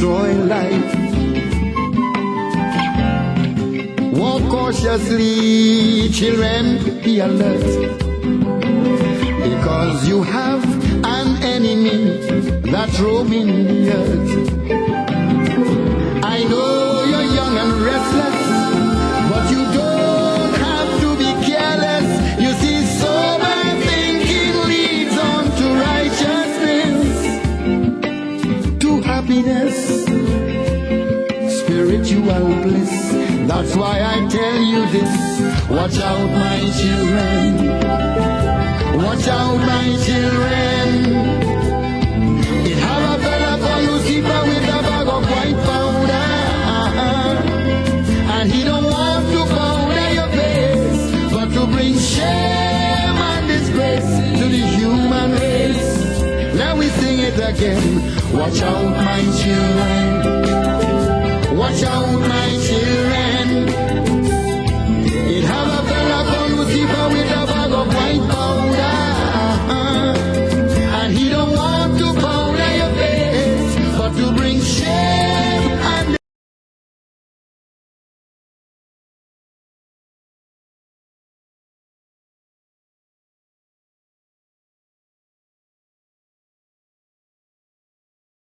destroy life. Walk cautiously, children, be alert, because you have an enemy that's roaming the earth. I know you're young and restless, but you don't have to be careless. You see, sober thinking leads on to righteousness, to happiness, spiritual bliss. That's why I tell you this: watch out, my children. Watch out, my children. It have a fella called Lucifer with a bag of white powder, and he don't want to powder your face, but to bring shame and disgrace to the human race. Now we sing it again. Watch out, my children. Watch out, my children. It have a fella called Lucifer with a bag of white powder, and he don't want to powder your face, but to bring shame and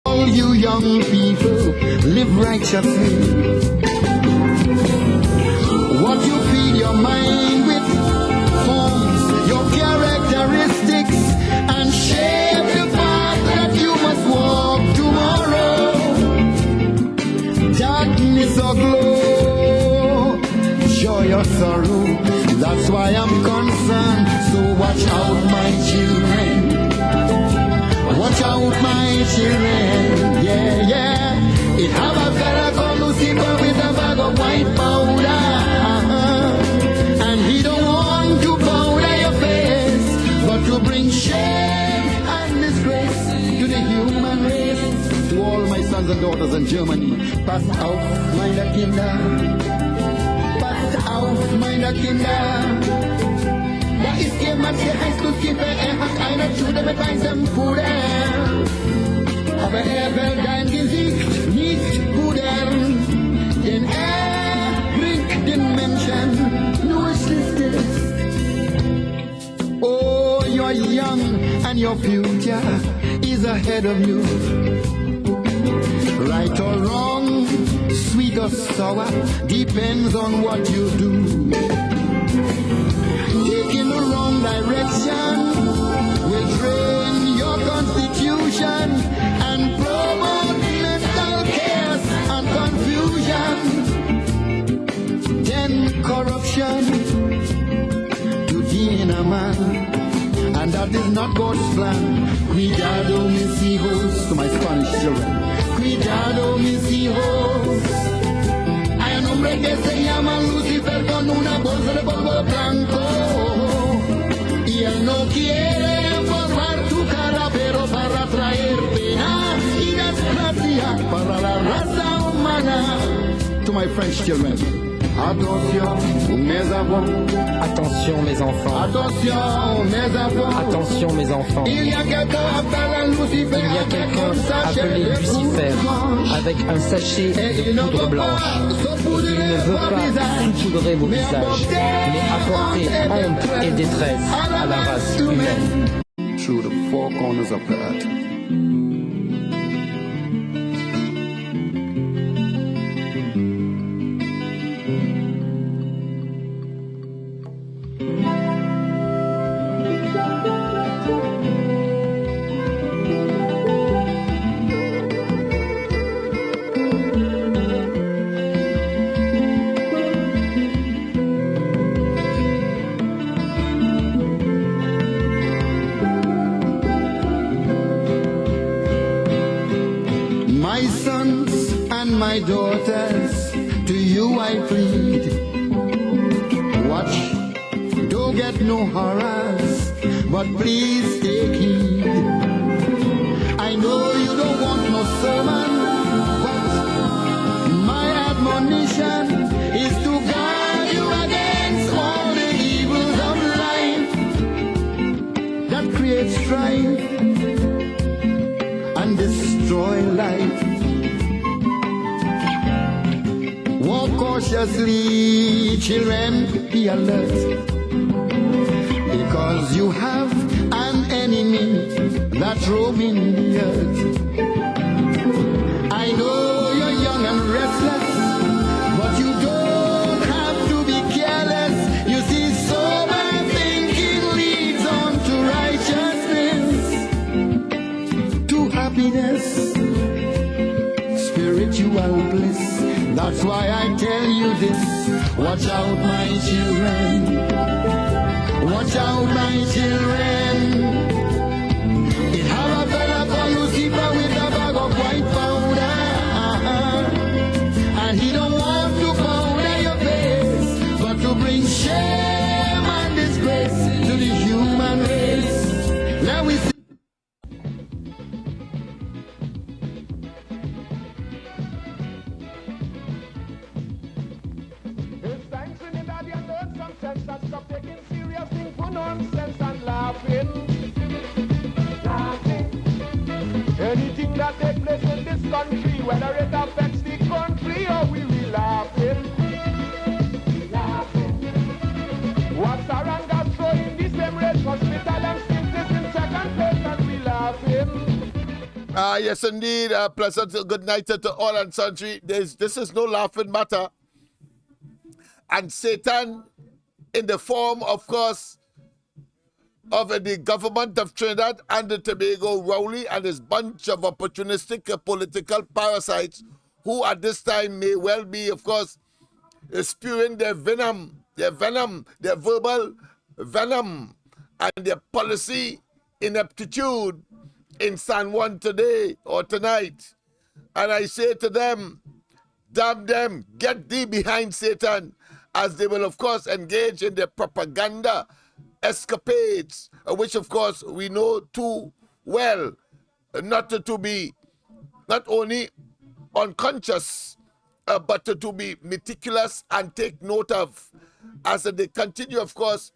all you young people live righteously. What you feed your mind with forms your characteristics and shape the path that you must walk tomorrow. Darkness or glow, joy or sorrow, that's why I'm concerned. So watch out, my children. Watch out, my children. Yeah, yeah. It have a fella called Lucifer with a bag of white powder, and he don't want to powder your face, but to bring shame and disgrace to the human race. To all my sons and daughters in Germany, pass out, meine Kinder. Pass out, meine Kinder. Da ist jemand, der heißt Lucifer, hat eine Schule mit weißem Puder. Aber will dein Gesicht nicht pudern, denn bringt den Menschen nur Schlechtes. Oh, you're young and your future is ahead of you. Right or wrong, sweet or sour, depends on what you do. Taking the wrong direction will drain your constitution and promote mental chaos and confusion. Then corruption to the inner man, and that is not God's plan. Cuidado, mis hijos, to my Spanish children. Cuidado, mis hijos. Hay un hombre que se llama Lucifer con una bolsa de polvo blanco, y él no quiere formar tu cara, pero para traer pena y desgracia para la raza humana. To my French children, attention, mes enfants. Attention mes enfants. Attention, mes enfants. Attention mes enfants. Il y a quelqu'un appelé Lucifer avec un sachet de poudre blanche. Il ne veut pas saupoudrer vos visages, mais apporter honte et détresse à la race humaine. Through the four corners of the earth. My sons and my daughters, to you I plead. Watch, don't get no horrors, but please take heed. I know you don't want no sermon, but my admonition is to guard you against all the evils of life that create strife and destroy life. cautiously, children, be alert. Because you have an enemy that's roaming the earth. I know you're young and restless, but you don't have to be careless. You see, sober thinking leads on to righteousness, to happiness, spiritual bliss. That's why I tell you this. Watch out, my children. Watch out, my children. It have a fella for Lucifer with a bag of white powder, and he don't want to powder your face, but to bring shame and disgrace to the human race. Now we see. It's time Trinidad and learn some sense and stop taking serious things for nonsense and laughing. Laughing. Anything that takes place in this country, whether it affects the country or we be laughing. Laughing. What's Saranga throwing the same race hospital and still in second place and we laughing. Yes, indeed. Pleasant good night to all and sundry. This is no laughing matter. And Satan, in the form, of course, of the government of Trinidad and Tobago, Rowley and his bunch of opportunistic political parasites, who at this time may well be, of course, spewing their venom, their verbal venom, and their policy ineptitude in San Juan today or tonight. And I say to them, damn them, get thee behind Satan, as they will, of course, engage in their propaganda escapades, which, of course, we know too well not to be not only unconscious, but to be meticulous and take note of, as they continue, of course,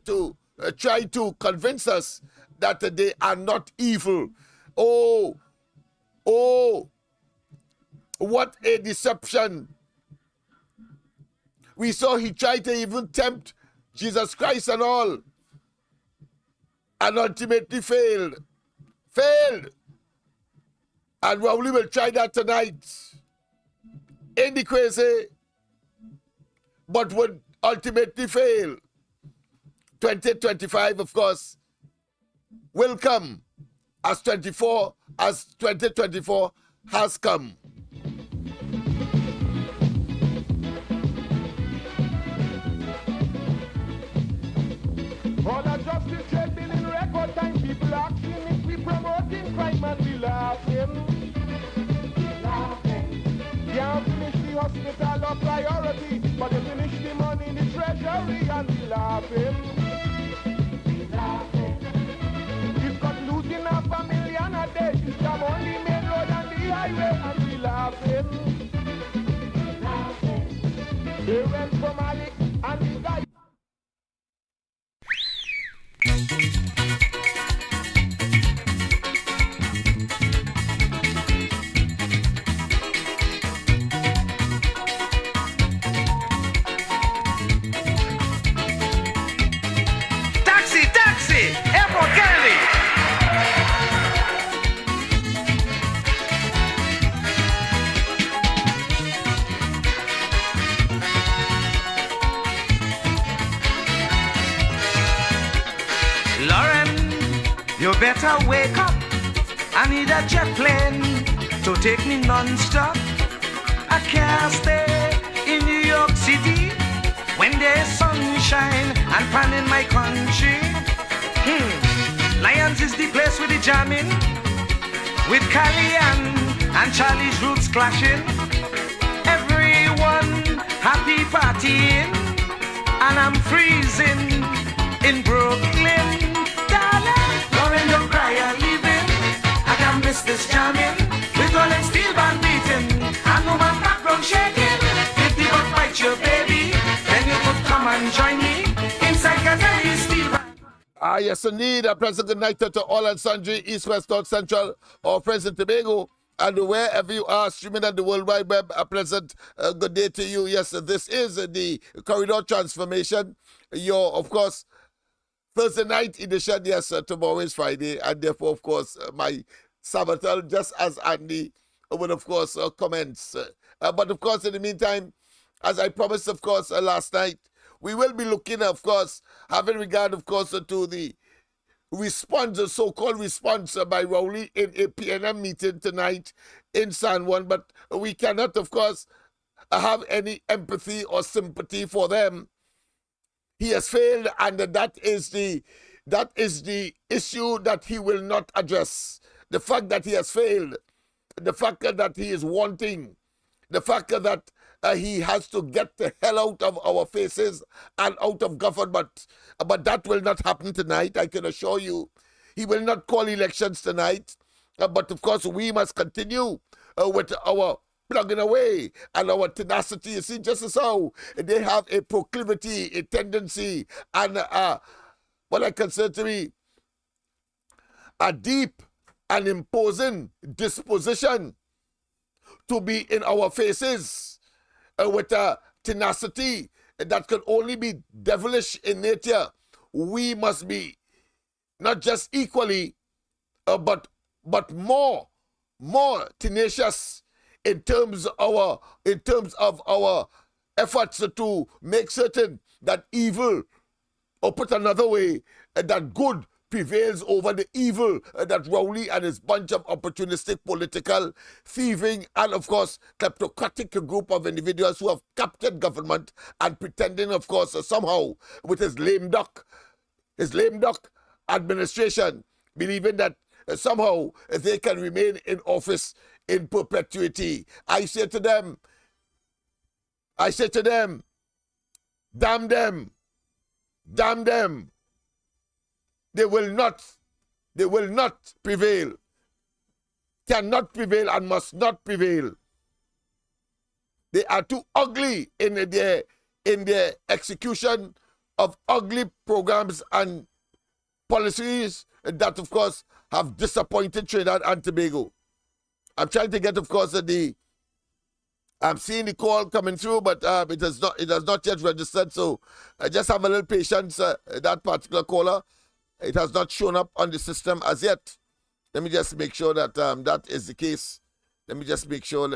to try to convince us that they are not evil. Oh, what a deception. We saw he tried to even tempt Jesus Christ and all, and ultimately failed. And Rowley will try that tonight in the crazy, but would ultimately fail. 2025, of course, will come as 2024 has come. All our justice trade bill in record time, people asking if we promoting crime and we laughing. Laughing. Can't finish the hospital or priority, but they finish the money in the treasury and we laughing. Laughing. It's got losing $500,000 a day, it's jam on the main road and the highway and we laughing. Laughing. They went from Alex and the guy. Taxi, Airport Kennedy. Lauren, you better wake up. I need a jet plane to take me non-stop. I can't stay in New York City when there's sunshine and pan in my country. Lions is the place with the jamming, with Cali and Charlie's roots clashing. Everyone happy partying, and I'm freezing in Brooklyn. Darling, Lauren, don't cry, I'm leaving. I can't miss this jamming, with all them steel band beating, and no man background shaking. If the butt bite your baby, then you could come and join me inside Gazelle steel band. Yes, indeed. A pleasant good night to all and sundry, East, West, North, Central, or Friends in Tobago, and wherever you are, streaming on the World Wide Web, a pleasant good day to you. Yes, this is the Corridor Transformation. Your, of course, Thursday night edition. Yes, tomorrow is Friday, and therefore, of course, my Sabatal, just as Andy would, of course, commence. But, of course, in the meantime, as I promised, of course, last night, we will be looking, of course, having regard, of course, to the response, the so-called response by Rowley in a PNM meeting tonight in San Juan, but we cannot, of course, have any empathy or sympathy for them. He has failed, and that is the issue that he will not address. The fact that he has failed, the fact that he is wanting, the fact that he has to get the hell out of our faces and out of government. But that will not happen tonight, I can assure you. He will not call elections tonight. But of course, we must continue with our plugging away and our tenacity. You see, just as how they have a proclivity, a tendency, and what I consider to be a deep and imposing disposition to be in our faces with a tenacity that can only be devilish in nature. We must be not just equally, but more tenacious in terms of our efforts to make certain that evil, or put another way, that good prevails over the evil that Rowley and his bunch of opportunistic political, thieving, and of course kleptocratic group of individuals who have captured government and pretending, of course, somehow with his lame duck administration, believing that somehow they can remain in office in perpetuity. I say to them, damn them. They will not prevail, cannot prevail, and must not prevail. They are too ugly in their execution of ugly programs and policies that, of course, have disappointed Trinidad and Tobago. I'm trying to get, of course, I'm seeing the call coming through, but it has not yet registered. So just have a little patience. That particular caller, it has not shown up on the system as yet. Let me just make sure that that is the case. Let me just make sure.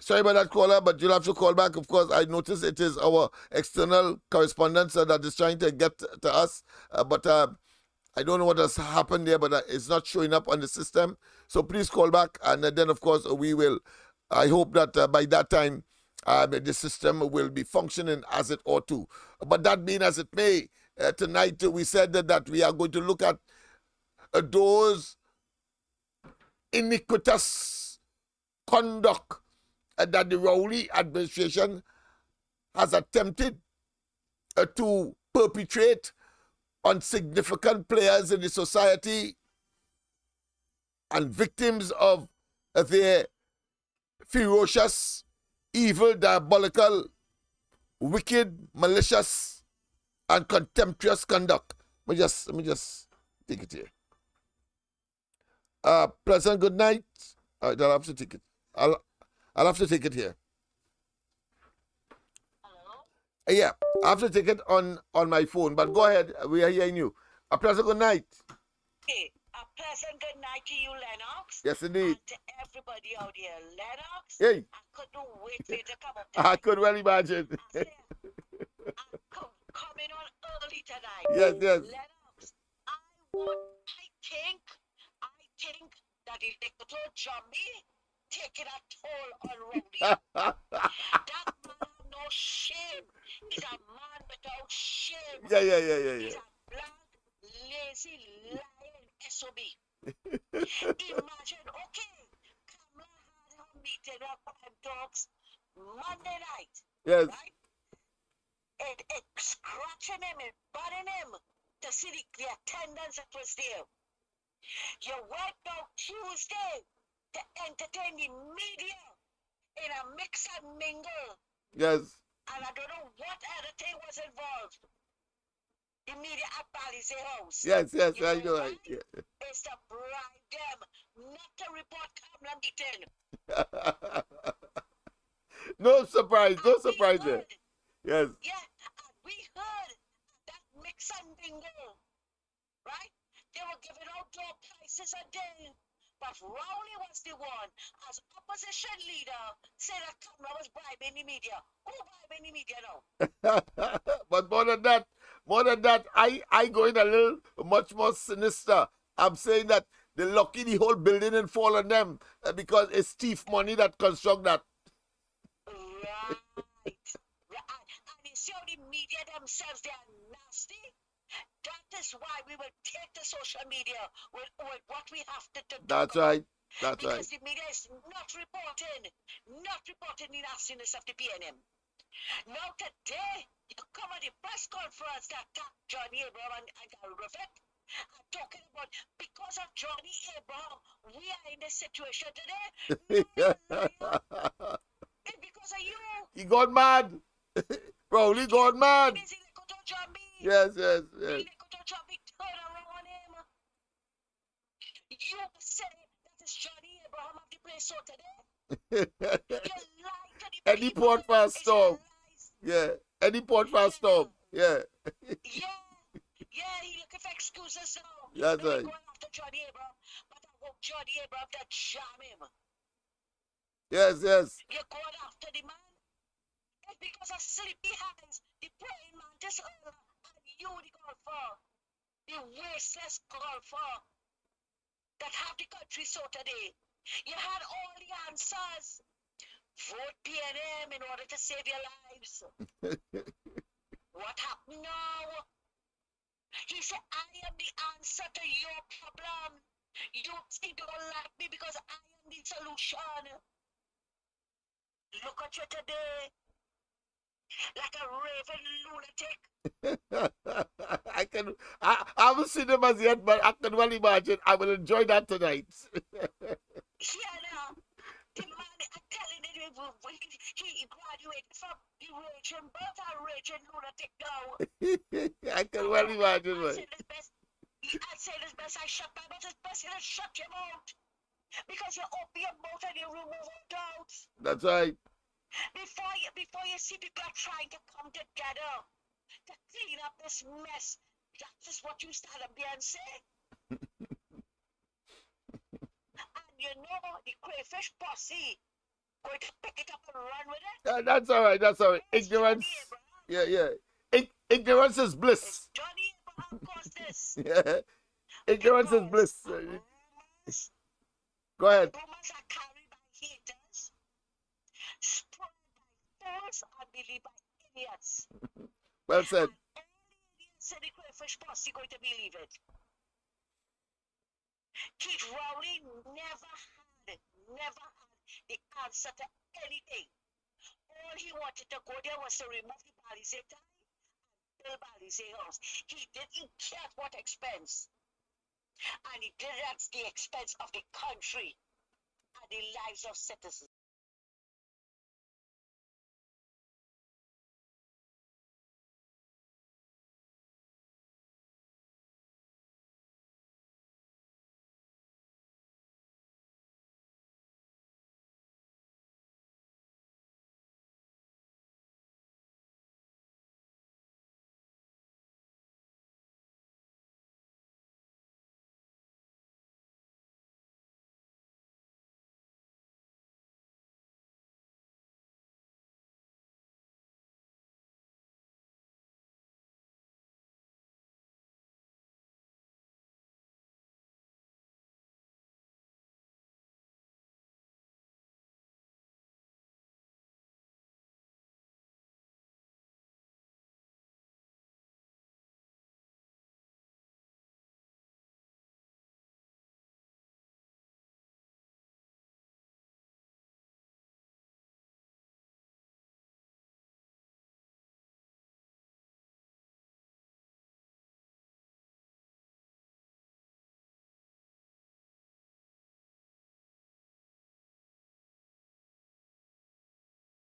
Sorry about that, caller, but you'll have to call back. Of course, I notice it is our external correspondent that is trying to get to us. But I don't know what has happened there, but it's not showing up on the system. So please call back, and then, of course, we will. I hope that by that time, the system will be functioning as it ought to. But that being as it may, tonight we said that we are going to look at those iniquitous conduct that the Rowley administration has attempted to perpetrate on significant players in the society and victims of their ferocious, evil, diabolical, wicked, malicious, and contemptuous conduct. Let me just take it here. Pleasant good night. All right, I'll have to take it. I'll have to take it here. Hello? Yeah, I have to take it on my phone, but go ahead. We are hearing you. A pleasant good night. Okay, a pleasant good night to you, Lennox. Yes, indeed. And to everybody out there. Lennox, Hey. I couldn't wait for you to come up I tonight. could well imagine. I said, I'm coming on early tonight. Yes. Lennox, I think that the Electoral Jamaica taking a toll on Rowley. That man has no shame. He's a man without shame. Yeah. He's a black, lazy, lying SOB. Imagine, okay, Kamala had her meeting with Crime Dogs Monday night. Yes. Right? It scratching him and burning him to see the attendance that was there. You went out Tuesday to entertain the media in a mix and mingle. Yes. And I don't know what other thing was involved. the media at Palisade House. Yes, yes, You I know know. why? Yeah. It's to bribe them not to report Kamala meeting. No surprise, no And we surprise there. heard, Yes. yeah, and we heard that mix and bingo, right? They were giving out door prices a day. But Rowley was the one, as opposition leader, said that Kamala was bribing the media. Who bribing the media now? But more than that, I going a little much more sinister. I'm saying that they're lucky the whole building and fall on them because it's thief money that construct that. Right. Right. And you see how the media themselves, they are nasty. That is why we will take the social media with what we have to do. That's right. That's right. Because the media is not reporting the nastiness of the PNM. Now today, you come at the press conference that Johnny Abraham and Gary Griffith are talking about because of Johnny Abraham, we are in this situation today. No, liar. It's because of you. He got mad. Rowley got mad. Busy like to Johnny. Yes, yes, yes. Like to Johnny, turn around on him. You say that is Johnny Abraham of the place so today. You lie to the Any people. port fast It's storm. lies. Yeah. Any port fast storm. Yeah. Yeah, he looking for excuses now. That's Maybe right. going after Johnny Abraham, but I hope Johnny Abraham that jam him. Yes, yes. You're going after the man. It's because of sleepy hands, the praying mantis and you, the golfer, the wasteless golfer that have the country so today. You had all the answers. Vote PNM in order to save your lives. What happened now? He said, I am the answer to your problem. You think you don't like me because I am the solution. Look at you today. Like a raven lunatic. I haven't seen them as yet, but I can well imagine I will enjoy that tonight. Yeah, now. The man, I'm telling you, he graduated from the raging, but a raging lunatic now. I can well imagine. I Man. say this best. I say this best. I shut my mouth. It's best to shut your mouth. Because you open your mouth and you remove all doubts. That's right. Before you see people are trying to come together to clean up this mess, that is what you stand up there and say. And you know the crayfish posse going to pick it up and run with it. That's all right. That's all right. It's Ignorance. Johnny Abraham. Yeah, yeah. Ignorance is It's bliss. Johnny Abraham caused this. Yeah. Ignorance is bliss. Go ahead. Rumors are carried by haters, spread by fools, and believed by idiots. Well said. And only idiots in the crayfish posse going to believe it. Keith Rowley never had the answer to anything. All he wanted to go there was to remove the Palisade tie and build Palisade House. He didn't care at what expense. And he did it at the expense of the country and the lives of citizens.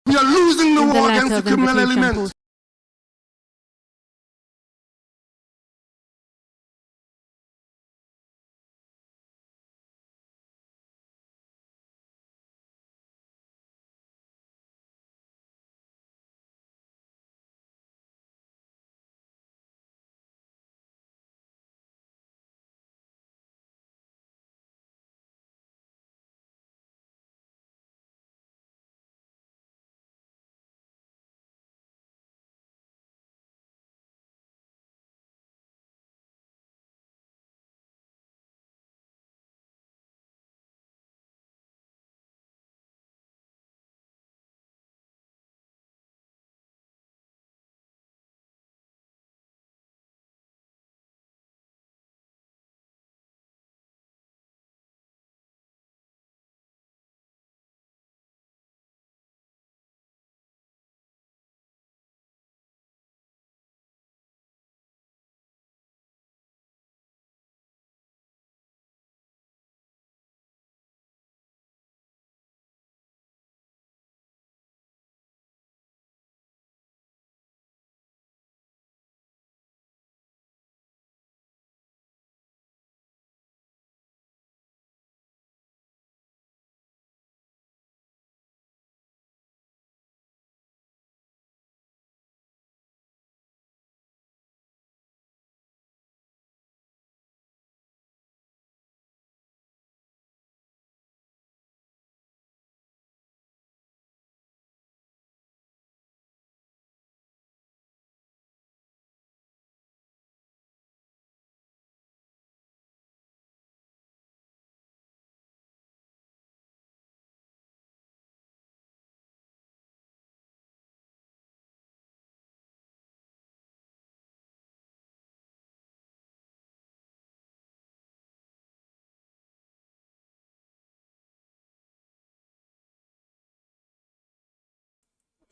We are losing the In the war lack against the of criminal invitation element.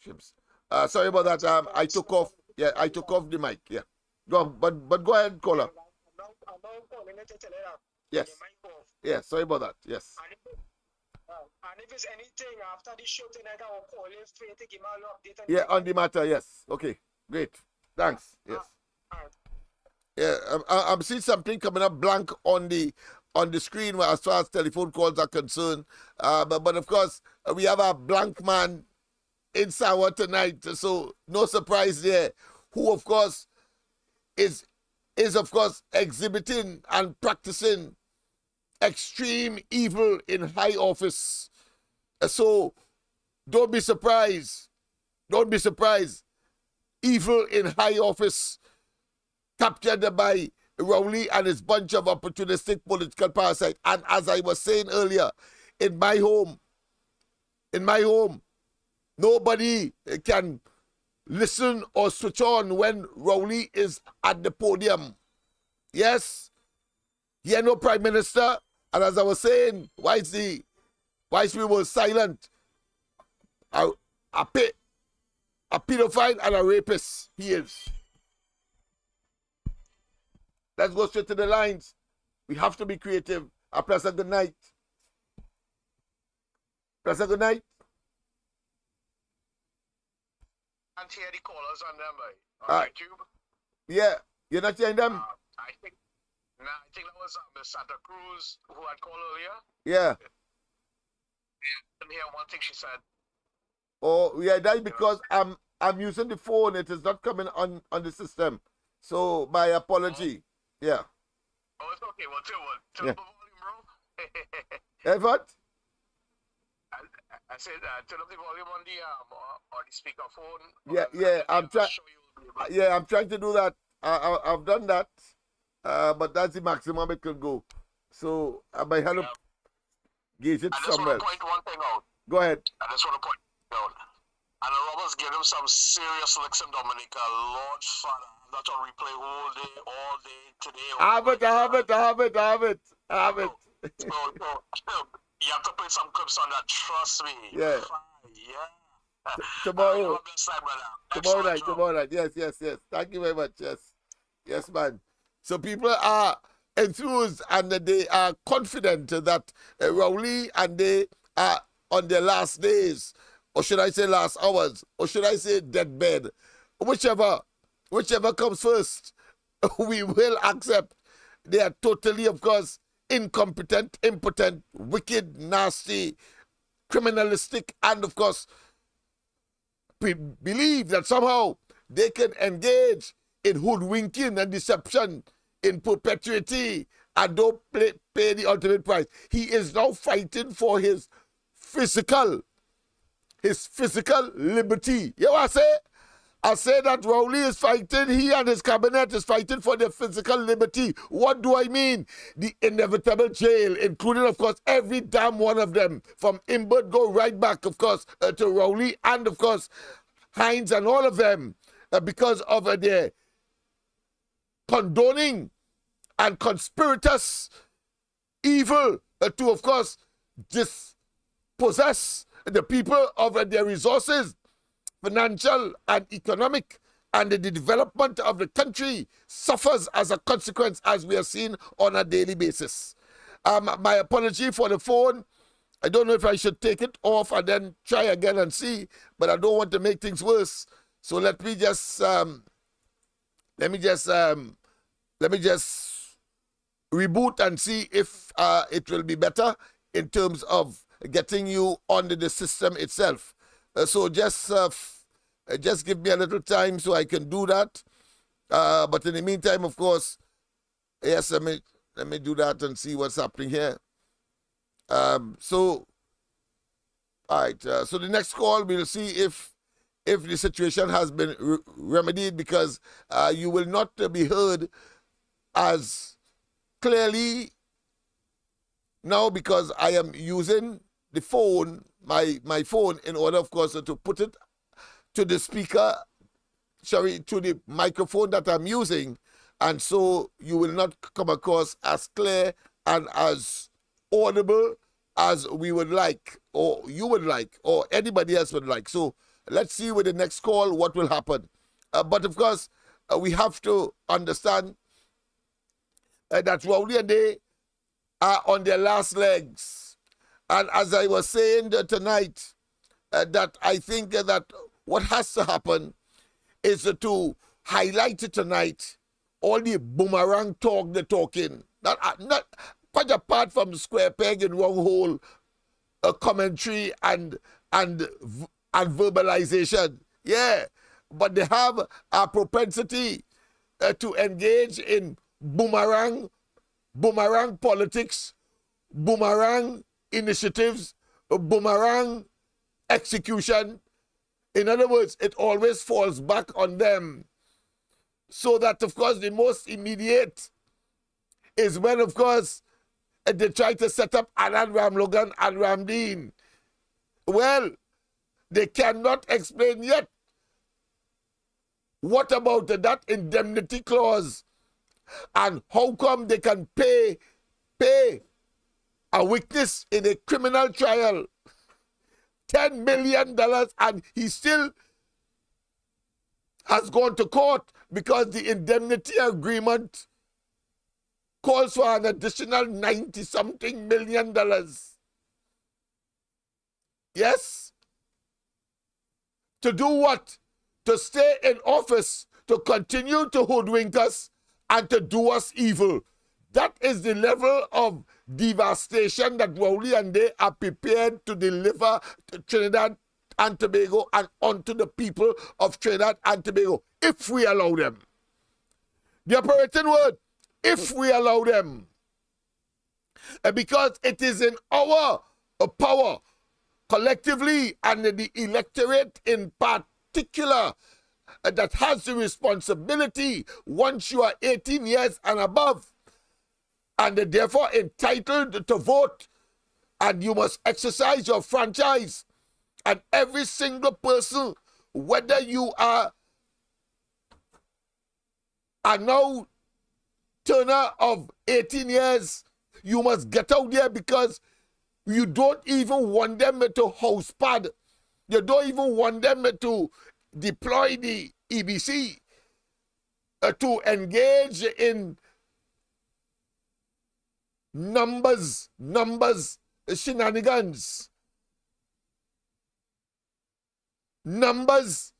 Ships. Sorry about that. I took off. Yeah, I took off the mic. Yeah. Go on, but go ahead, caller. Yes. Yeah, sorry about that. Yes. And if it's anything after the show tonight, I will call you free to give me a little update. Yeah, on the matter. Yes. Okay. Great. Thanks. Yes. Yeah, I'm seeing something coming up blank on the screen as far as telephone calls are concerned. But of course, we have a blank man in Sawa tonight, so no surprise there. Who of course is of course exhibiting and practicing extreme evil in high office. So don't be surprised. Don't be surprised. Evil in high office captured by Rowley and his bunch of opportunistic political parasites. And as I was saying earlier, in my home, nobody can listen or switch on when Rowley is at the podium. Yes, he had no prime minister. And as I was saying, whilst we were silent, a pedophile and a rapist he is. Let's go straight to the lines. We have to be creative. A pleasant good night. Pleasant good night. Can't hear the callers on them, on YouTube. Yeah, you're not hearing them? I think that was Miss Santa Cruz who had called earlier. Yeah. I didn't hear one thing she said. Oh, yeah, that's because I'm using the phone. It is not coming on the system. So my apology. Yeah. Oh, it's okay. Well, turn up the volume, bro. What? I said turn up the volume on the speakerphone. Yeah. I'm trying to do that. I've done that. But that's the maximum it can go. So I might have to gauge it somewhere. I just want to point one thing out. Go ahead. I just want to point out. And the robbers gave him some serious licks in Dominica. Lord Father. That's on replay all day, today. I have it. So, you have to play some clips on that, trust me. Yeah. Tomorrow night. Yes. Thank you very much. Yes, man. So people are enthused and they are confident that Rowley and they are on their last days, or should I say last hours, or should I say deathbed, whichever comes first, we will accept. They are totally, of course, incompetent, impotent, wicked, nasty, criminalistic, and of course, we believe that somehow they can engage in hoodwinking and deception in perpetuity and don't pay the ultimate price. He is now fighting for his physical liberty. You know what I say? I say that Rowley is fighting, he and his cabinet is fighting for their physical liberty. What do I mean? The inevitable jail, including, of course, every damn one of them, from Imbert go right back, of course, to Rowley and, of course, Hines and all of them, because of their condoning and conspirators evil to, of course, dispossess the people of their resources, financial and economic, and the development of the country suffers as a consequence, as we are seeing on a daily basis. My apology for the phone. I don't know if I should take it off and then try again and see, but I don't want to make things worse. So let me just reboot and see if it will be better in terms of getting you onto the system itself. So just give me a little time so I can do that. But in the meantime, of course, yes, let me do that and see what's happening here. So, all right. So the next call, we'll see if the situation has been remedied, because you will not be heard as clearly now, because I am using the phone, my phone, in order, of course, to put it to the speaker, to the microphone that I'm using, and so you will not come across as clear and as audible as we would like, or you would like, or anybody else would like. So let's see with the next call what will happen. But of course, we have to understand that Rowley and they are on their last legs. And as I was saying tonight, that I think that what has to happen is to highlight tonight all the boomerang talk they're talking. Not quite apart from square peg and round hole commentary and verbalization. Yeah, but they have a propensity to engage in boomerang politics, boomerang initiatives, boomerang execution. In other words, it always falls back on them. So that, of course, the most immediate is when, of course, they try to set up Alan Ramlogan and Ramdeen. Well, they cannot explain yet. What about that indemnity clause? And how come they can pay a witness in a criminal trial $10 million and he still has gone to court because the indemnity agreement calls for an additional $90-something million. Yes? To do what? To stay in office, to continue to hoodwink us and to do us evil. That is the level of devastation that Rowley and they are prepared to deliver to Trinidad and Tobago and onto the people of Trinidad and Tobago, if we allow them. The operating word, if we allow them. Because it is in our power, collectively, and the electorate in particular, that has the responsibility once you are 18 years and above, and therefore entitled to vote, and you must exercise your franchise. And every single person, whether you are now turner of 18 years, you must get out there, because you don't even want them to house pad. You don't even want them to deploy the EBC, to engage in numbers, shenanigans, numbers,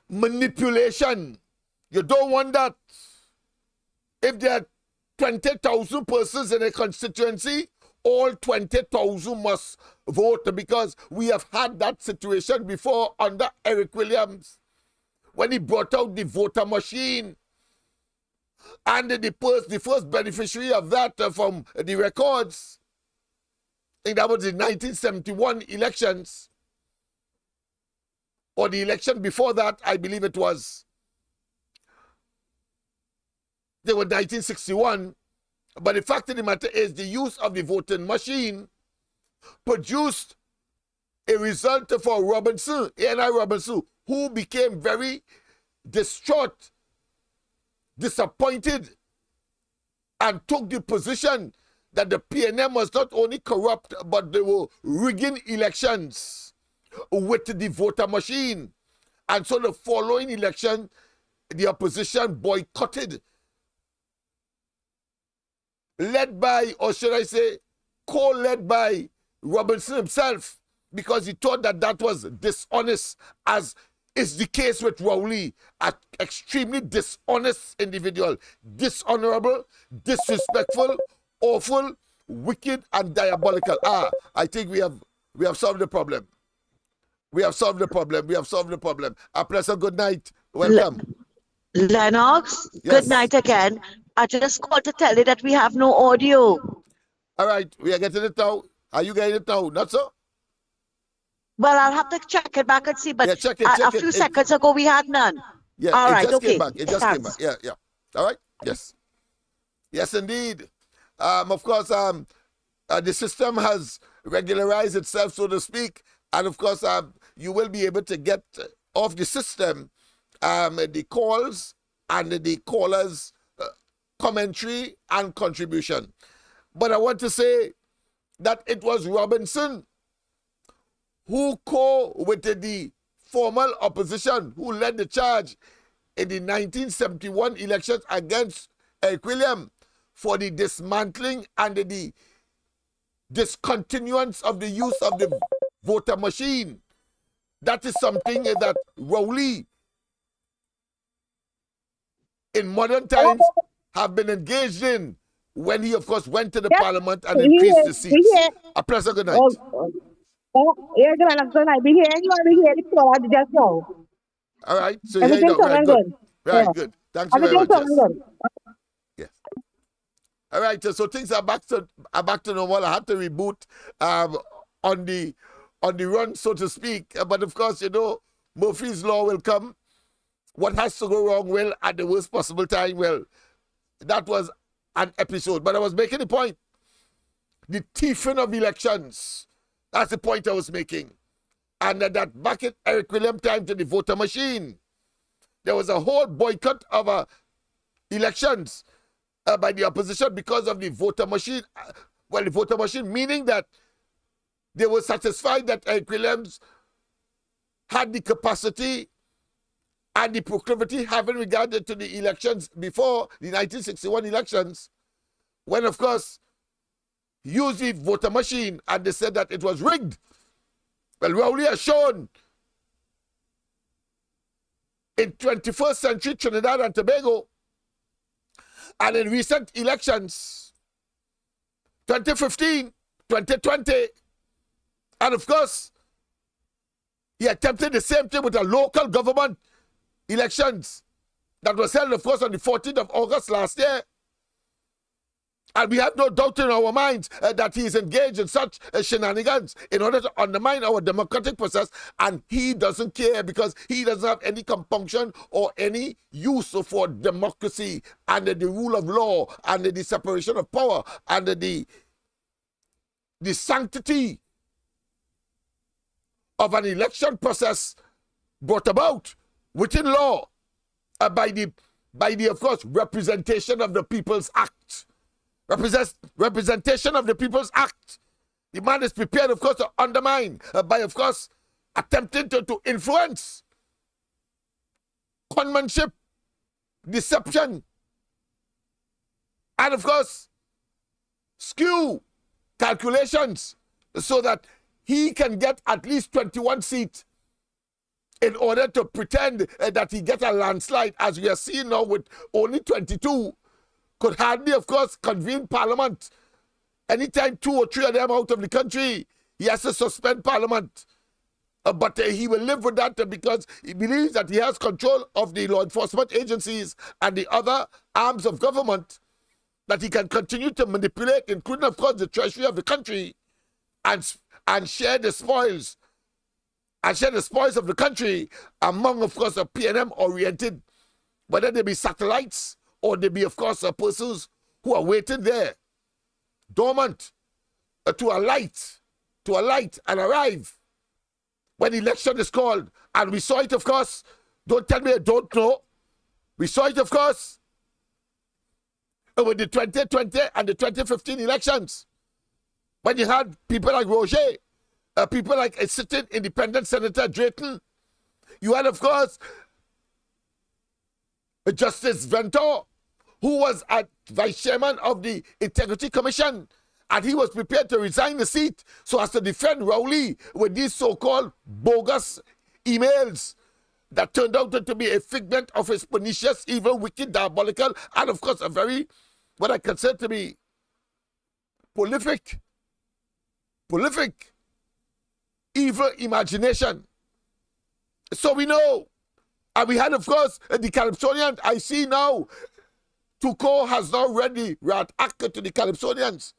manipulation. You don't want that. If there are 20,000 persons in a constituency, all 20,000 must vote, because we have had that situation before under Eric Williams when he brought out the voter machine. And the first beneficiary of that from the records, I think that was the 1971 elections, or the election before that, I believe it was. They were 1961. But the fact of the matter is, the use of the voting machine produced a result for Robinson, A.N.I. Robinson, who became very distraught, disappointed, and took the position that the PNM was not only corrupt, but they were rigging elections with the voter machine. And so the following election, the opposition boycotted, led by, or should I say, co-led by Robinson himself, because he thought that that was dishonest, as is the case with Rowley, an extremely dishonest individual, dishonorable, disrespectful, awful, wicked, and diabolical. I think we have solved the problem. We have solved the problem. We have solved the problem. A pleasant good night. Welcome. Lennox, Yes. good night again. I just called to tell you that we have no audio. All right, we are getting it now. Are you getting it now? Not so? Well, I'll have to check it back and see, but Yeah, check it, a few seconds ago we had none. Yeah, All it right, just okay. came back. It just came Thanks. back. Yeah. All right? Yes. Yes, indeed. Of course, the system has regularized itself, so to speak. And of course, you will be able to get off the system the calls and the callers' commentary and contribution. But I want to say that it was Robinson who with the formal opposition who led the charge in the 1971 elections against Eric William for the dismantling and the discontinuance of the use of the voter machine. That is something that Rowley in modern times have been engaged in when he, of course, went to the parliament and increased the seats. A pleasant good night. Yeah, good night. Be here. You want to be here the call just now. All right. So Everything's right, good. Right, Yeah. good. Thank you very much. Everything's Yes. good. Yes. All right. So things are back to normal. I had to reboot on the run, so to speak. But of course, you know, Murphy's Law will come. What has to go wrong will at the worst possible time. Well, that was an episode. But I was making the point. The thieving of elections. That's the point I was making. And that back in Eric William time to the voter machine, there was a whole boycott of elections by the opposition because of the voter machine. Well, the voter machine, meaning that they were satisfied that Eric Williams had the capacity and the proclivity, having regarded to the elections before the 1961 elections, when, of course, used the voter machine and they said that it was rigged. Well, Rowley has shown in 21st century Trinidad and Tobago and in recent elections, 2015, 2020, and of course, he attempted the same thing with the local government elections that was held, of course, on the 14th of August last year. And we have no doubt in our minds that he is engaged in such shenanigans in order to undermine our democratic process, and he doesn't care because he doesn't have any compunction or any use for democracy and the rule of law and the separation of power and the sanctity of an election process brought about within law by the of course representation of the People's Act. Representation of the People's Act. The man is prepared, of course, to undermine by, of course, attempting to influence, conmanship, deception, and, of course, skew calculations so that he can get at least 21 seats in order to pretend that he gets a landslide, as we are seeing now with only 22. Could hardly, of course, convene parliament. Anytime 2 or 3 of them out of the country, he has to suspend parliament. But he will live with that because he believes that he has control of the law enforcement agencies and the other arms of government that he can continue to manipulate, including, of course, the treasury of the country, and share the spoils. And share the spoils of the country among, of course, a PNM-oriented, whether they be satellites, or there be, of course, persons who are waiting there, dormant, to alight and arrive when the election is called. And we saw it, of course. Don't tell me I don't know. We saw it, of course, with the 2020 and the 2015 elections. When you had people like Roger, people like a sitting independent Senator Drayton. You had, of course, Justice Ventor, who was vice chairman of the Integrity Commission, and he was prepared to resign the seat so as to defend Rowley with these so-called bogus emails that turned out to be a figment of his pernicious, evil, wicked, diabolical, and of course a very, what I consider to be prolific, evil imagination. So we know. And we had, of course, the Calypsonians. I see now, Tuco has now read the Rat Act to the Calypsonians.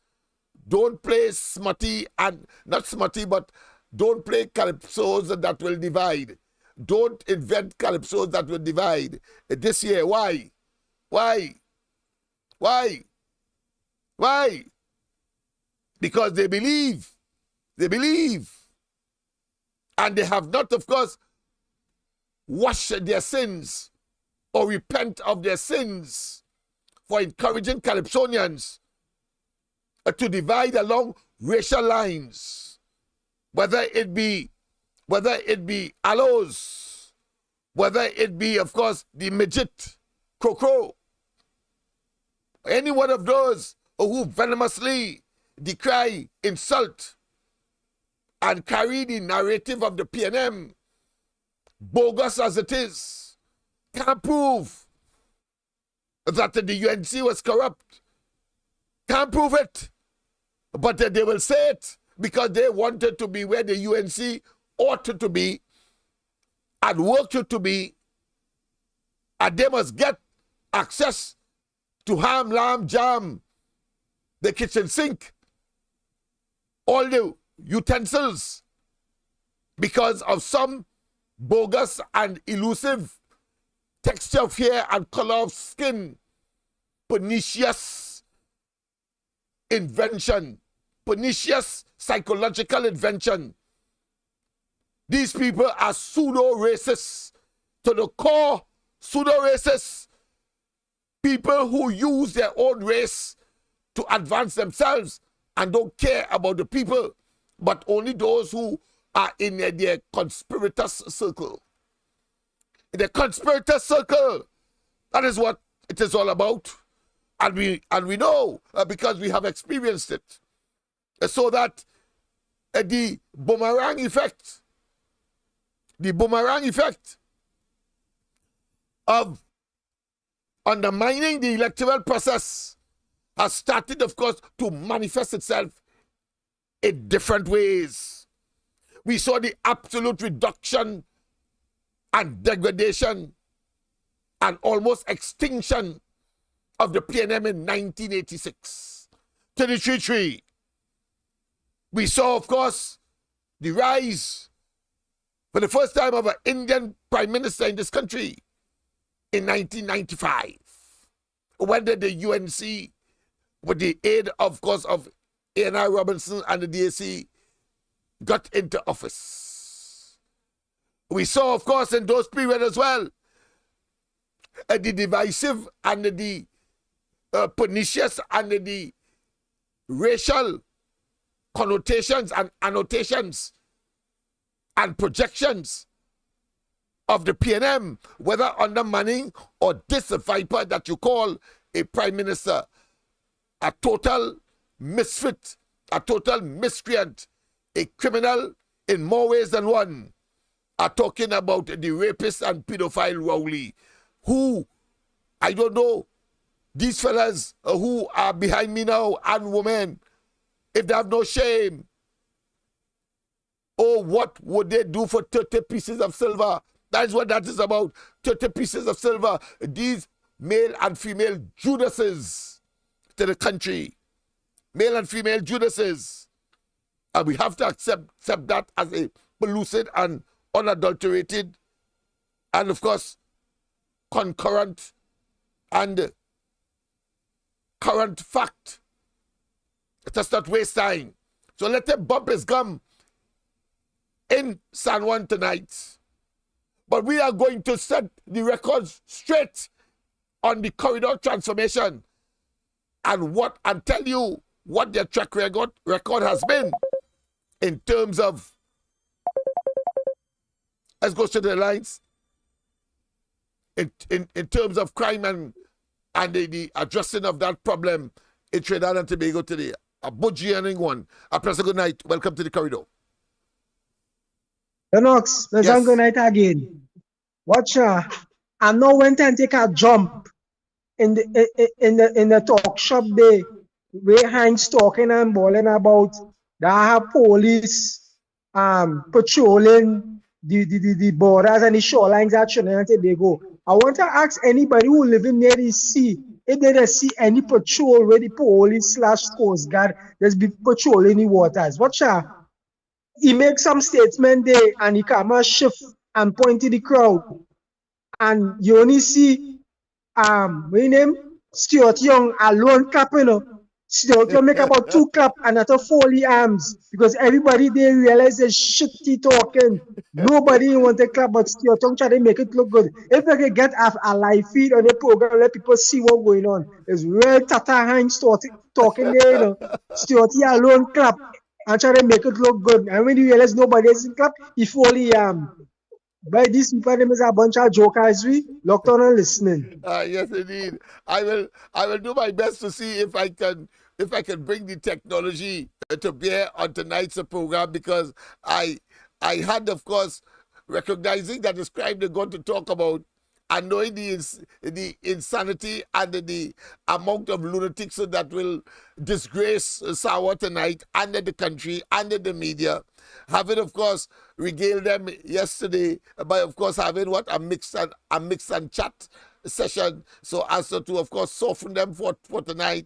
Don't play smutty and, not smutty, but don't play calypsos that will divide. Don't invent calypsos that will divide. This year, why? Because they believe. And they have not, of course, wash their sins or repent of their sins for encouraging Calypsonians to divide along racial lines, whether it be whether it be aloes, whether it be, of course, the midget, crow, any one of those who venomously decry, insult, and carry the narrative of the PNM, bogus as it is, can't prove that the UNC was corrupt. Can't prove it. But they will say it because they wanted to be where the UNC ought to be and worked to be, and they must get access to ham, lamb, jam, the kitchen sink, all the utensils, because of some bogus and elusive texture of hair and color of skin, pernicious invention, pernicious psychological invention. These people are pseudo-racists, to the core pseudo-racists, people who use their own race to advance themselves and don't care about the people, but only those who are in their conspirators circle. In the conspirator circle, that is what it is all about. And we know because we have experienced it. So that the boomerang effect of undermining the electoral process has started, of course, to manifest itself in different ways. We saw the absolute reduction and degradation and almost extinction of the PNM in 1986. 33. We saw, of course, the rise for the first time of an Indian prime minister in this country in 1995. When did the UNC, with the aid, of course, of A.N.I. Robinson and the DAC, got into office? We saw, of course, in those periods as well, the divisive and the pernicious and the racial connotations and annotations and projections of the PNM, whether under Manning or this viper that you call a prime minister, a total misfit, a total miscreant, a criminal in more ways than one, are talking about the rapist and pedophile Rowley, who, I don't know, these fellas who are behind me now and women, if they have no shame, oh, what would they do for 30 pieces of silver? That is what that is about, 30 pieces of silver. These male and female Judases to the country, male and female Judases. And we have to accept that as a pellucid and unadulterated and, of course, concurrent and current fact. Let us not waste time. So let him bump his gum in San Juan tonight. But we are going to set the straight on the corridor transformation and tell you what their track record has been in terms of, let's go to the lines, in terms of crime and the addressing of that problem in Trinidad and Tobago today. A budgie and one. A pleasant good night. Welcome to the corridor. Lennox, pleasant good night again. Watch I know when to take a jump in the talk shop day where Heinz talking and bawling about the police patrolling the borders and the shorelines at Trinidad and Tobago. I want to ask anybody who living near the sea if they see any patrol where the police / Coast Guard that's be patrolling the waters. Watch he makes some statement there and he come and shift and point to the crowd. And you only see what name? Stuart Young alone clapping. Stuart Young make about 2 clap and at a 40 arms because everybody they realize they shitty talking. Nobody want to clap, but Stuart Young try to make it look good. If they can get a live feed on the program, let people see what's going on. It's real Tata Heinz talking there, Stuart alone clap. and try to make it look good. And when you realize nobody is in club, you fully by these people them is a bunch of jokers we locked on and listening. Yes, indeed. I will do my best to see if I can bring the technology to bear on tonight's program, because I had, of course, recognizing that this crime they're going to talk about, and knowing the insanity and the amount of lunatics that will disgrace Sawa tonight, and the country, and the media, having, of course, regaled them yesterday by, of course, having a mix and chat session, so as to, of course, soften them for tonight.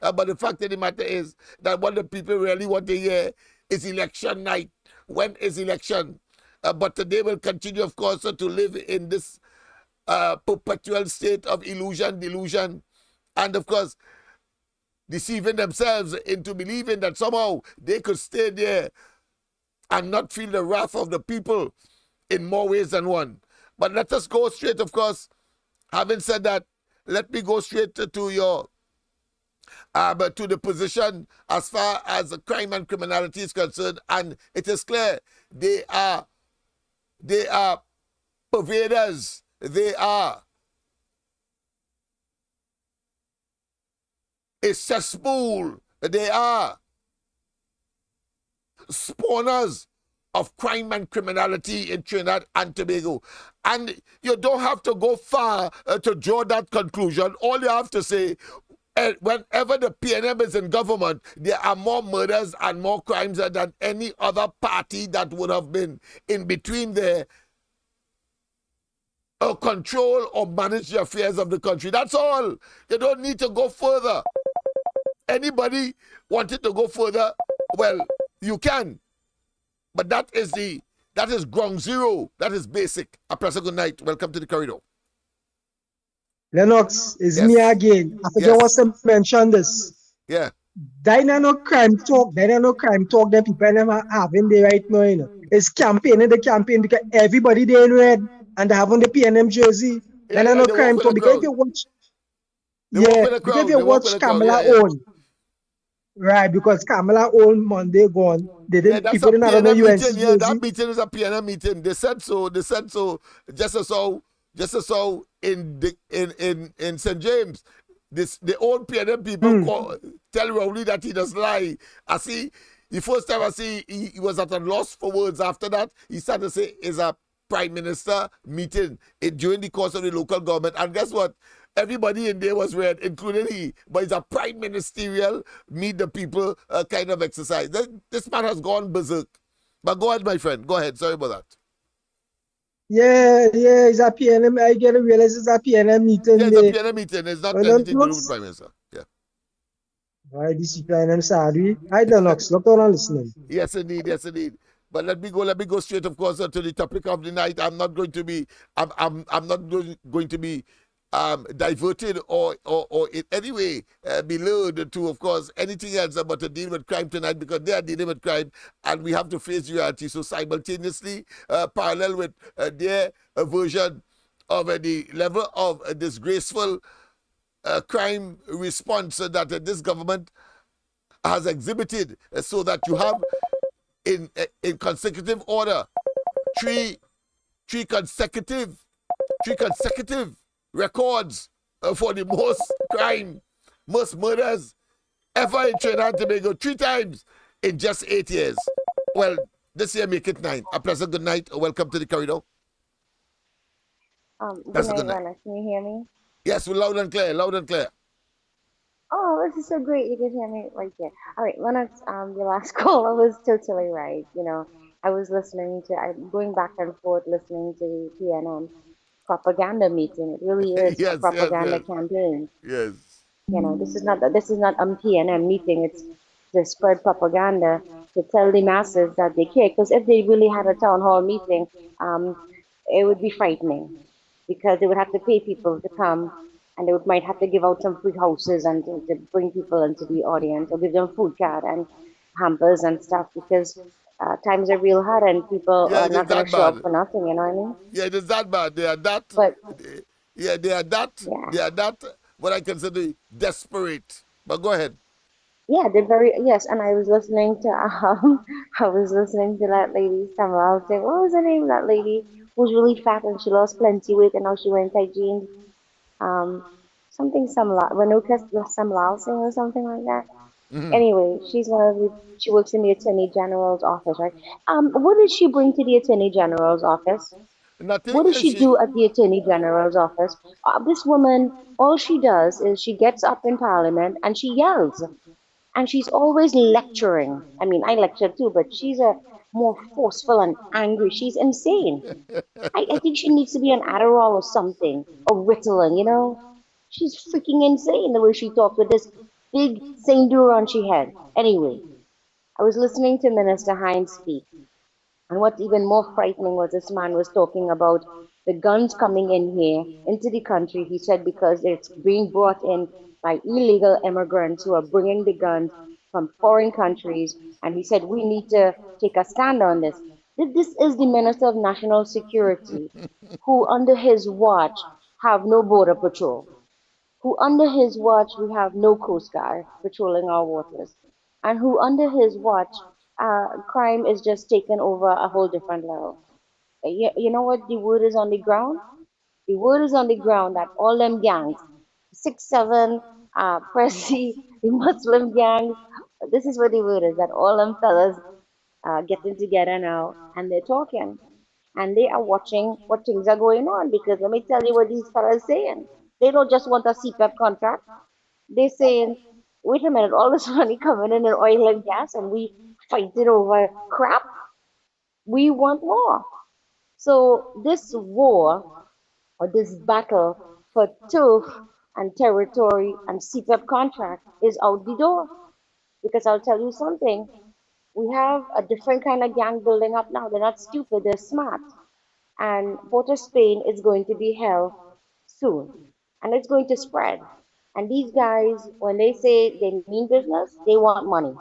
But the fact of the matter is that what the people really want to hear is election night. When is election? But they will continue, of course, to live in this perpetual state of illusion, delusion, and, of course, deceiving themselves into believing that somehow they could stay there and not feel the wrath of the people in more ways than one. But let us go straight, of course. Having said that, let me go straight to your to the position as far as crime and criminality is concerned, and it is clear they are pervaders. They are a cesspool. They are spawners of crime and criminality in Trinidad and Tobago. And you don't have to go far to draw that conclusion. All you have to say, whenever the PNM is in government, there are more murders and more crimes than any other party that would have been in between there or control or manage the affairs of the country. That's all. You don't need to go further. Anybody wanted to go further, well, you can. But that is ground zero. That is basic. A pleasant good night. Welcome to the corridor. Lennox, is Yes. me again. I forget Yes. what to mention this. Yeah. That no crime talk. That no crime talk that people them are having there right now. You know. It's campaign and the campaign because everybody they in red and they have on the PNM jersey. Yeah, That no they crime walk with talk the because crowd. if you watch, They walk with the because crowd. if you They walk watch with the crowd. Kamala Yeah, yeah. own, right? Because Kamala own Monday gone. They Yeah, didn't that's people a didn't have on the PNM UNC meeting. Yeah, jersey. that meeting is a PNM meeting. They said so. Just as how in St. James, the old PNM people tell Rowley that he does lie. I see. The first time I see he was at a loss for words. After that, he started to say it's a prime minister meeting during the course of the local government. And guess what? Everybody in there was red, including he. But it's a prime ministerial meet the people kind of exercise. This man has gone berserk. But go ahead, my friend. Go ahead. Sorry about that. Yeah, it's a PNM. I get to realize it's a PNM meeting. Yeah, it's a PNM meeting. It's not Well, anything to do with Lennox, prime minister. Yeah. why this is PNM sorry. Hi Lennox, look on and listening. Yes, indeed. Yes, indeed. But let me go straight, of course, to the topic of the night. I'm not going to be, I'm not going to be diverted or in any way be lured to, of course, anything else but to deal with crime tonight, because they are dealing with crime and we have to face reality. So simultaneously, parallel with their version of the level of disgraceful crime response that this government has exhibited, so that you have in consecutive order three consecutive records for the most murders ever in Trinidad and Tobago, 3 times in just 8 years. Well, this year make it 9. A pleasant good night. Welcome to the corridor. Good That's a good night, night. Lennox. Can you hear me? Yes, we're loud and clear, loud and clear. Oh, this is so great. You can hear me right there. All right, Lennox, your last caller was totally right. You know, I was I'm going back and forth listening to the PNM propaganda meeting. It really is a Yes, propaganda campaign. yes. You know, this is not a PNM meeting. It's to spread propaganda to tell the masses that they care. Because if they really had a town hall meeting, it would be frightening because they would have to pay people to come, and they might have to give out some free houses and to bring people into the audience, or give them food card and hampers and stuff, because times are real hard and people Yeah, are it is not going that to show up bad. for nothing. You know what I mean? Yeah, it is that bad. They are that. But Yeah, they are that. yeah. They are that. What I consider desperate. But go ahead. Yeah, they're very yes. And I was listening to I was listening to that lady Samuel say, what was the name of that lady who was really fat and she lost plenty weight and now she wearing tight jeans? Um, something Renuka Samlal Singh or something like that. Anyway, she's one of the she works in the Attorney General's office, right? What did she bring to the Attorney General's office? What Nothing. does she do at the Attorney General's office? This woman, all she does is she gets up in Parliament and she yells. And she's always lecturing. I mean, I lecture too, but she's a more forceful and angry. She's insane. I think she needs to be on Adderall or something, or Ritalin, you know? She's freaking insane the way she talks with this big sindoor on she had. Anyway, I was listening to Minister Hines speak, and what's even more frightening was this man was talking about the guns coming in here into the country. He said because it's being brought in by illegal immigrants who are bringing the guns from foreign countries. And he said we need to take a stand on this. This is the Minister of National Security who, under his watch, have no border patrol, who under his watch we have no Coast Guard patrolling our waters, and who under his watch crime is just taken over a whole different level. You know what the word is on the ground? The word is on the ground that all them gangs, 6, 7, Prezi, the Muslim gangs, this is what the word is, that all them fellas getting together now and they're talking and they are watching what things are going on because let me tell you what these fellas saying. They don't just want a CPAP contract. They're saying, wait a minute, all this money coming in oil and gas and we fighting over crap. We want more. So this war or this battle for turf and territory and CPAP contract is out the door. Because I'll tell you something, we have a different kind of gang building up now. They're not stupid, they're smart. And Port of Spain is going to be held soon. And it's going to spread. And these guys, when they say they mean business, they want money.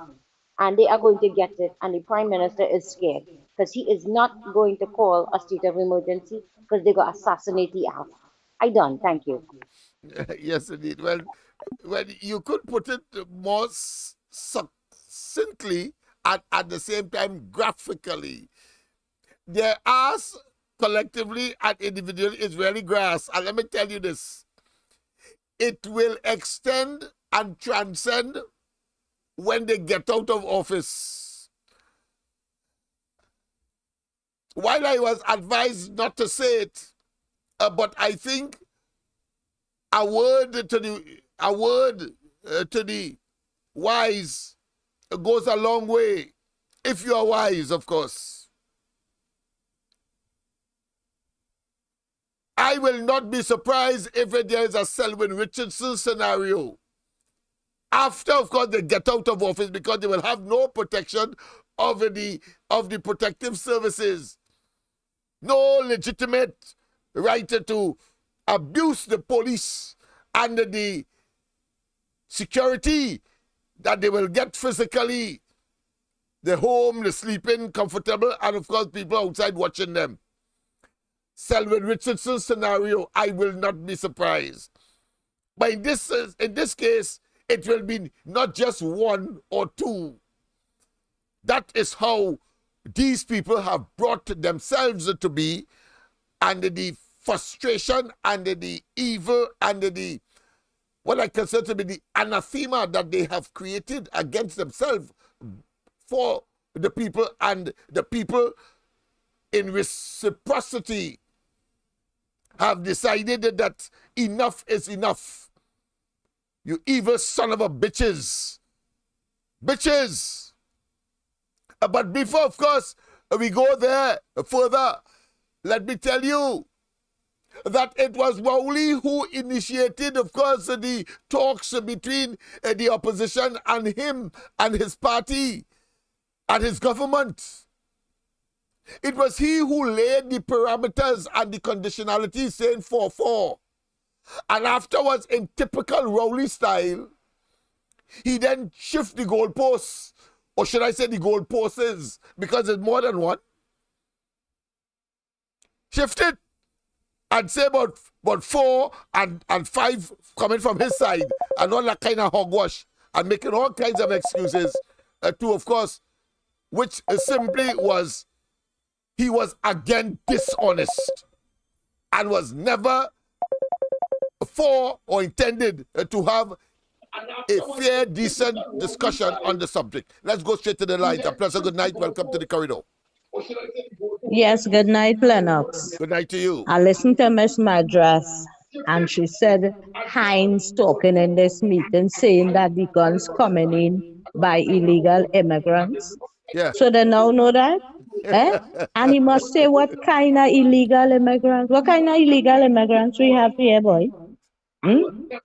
And they are going to get it. And the Prime Minister is scared because he is not going to call a state of emergency because they got assassinate the ass. I done. Thank you. Yes, indeed. Well, when you could put it more succinctly and at the same time graphically, their ass collectively and individually is really grass. And let me tell you this, it will extend and transcend when they get out of office. While I was advised not to say it, but I think a word to the wise goes a long way, if you are wise, of course. I will not be surprised if there is a Selwyn Richardson scenario after, of course, they get out of office because they will have no protection of the protective services, no legitimate right to abuse the police and the security that they will get physically, the home, the sleeping, comfortable, and of course people outside watching them. Selwyn Richardson scenario, I will not be surprised. But in this case, it will be not just one or two. That is how these people have brought themselves to be under the frustration, under the evil, under the what I consider to be the anathema that they have created against themselves for the people, and the people in reciprocity have decided that enough is enough. You evil son of a bitches. Bitches. But before, of course, we go there further, let me tell you that it was Rowley who initiated, of course, the talks between the opposition and him and his party and his government. It was he who laid the parameters and the conditionality saying 4-4. And afterwards, in typical Rowley style, he then shift the goalposts, or should I say the goalposts, because it's more than one. Shift it and say about 4 and 5 coming from his side, and all that kind of hogwash. and making all kinds of excuses to, of course, which simply was, he was again dishonest and was never for or intended to have a fair, decent discussion on the subject. Let's go straight to the lines. A pleasant good night. Welcome to the corridor. Yes, good night, Lennox. Good night to you. I listened to Miss Madras, and she said Hines talking in this meeting saying that the guns coming in by illegal immigrants. Yeah. So they now know that? Eh? And he must say what kind of illegal immigrants, what kind of illegal immigrants we have here, boy?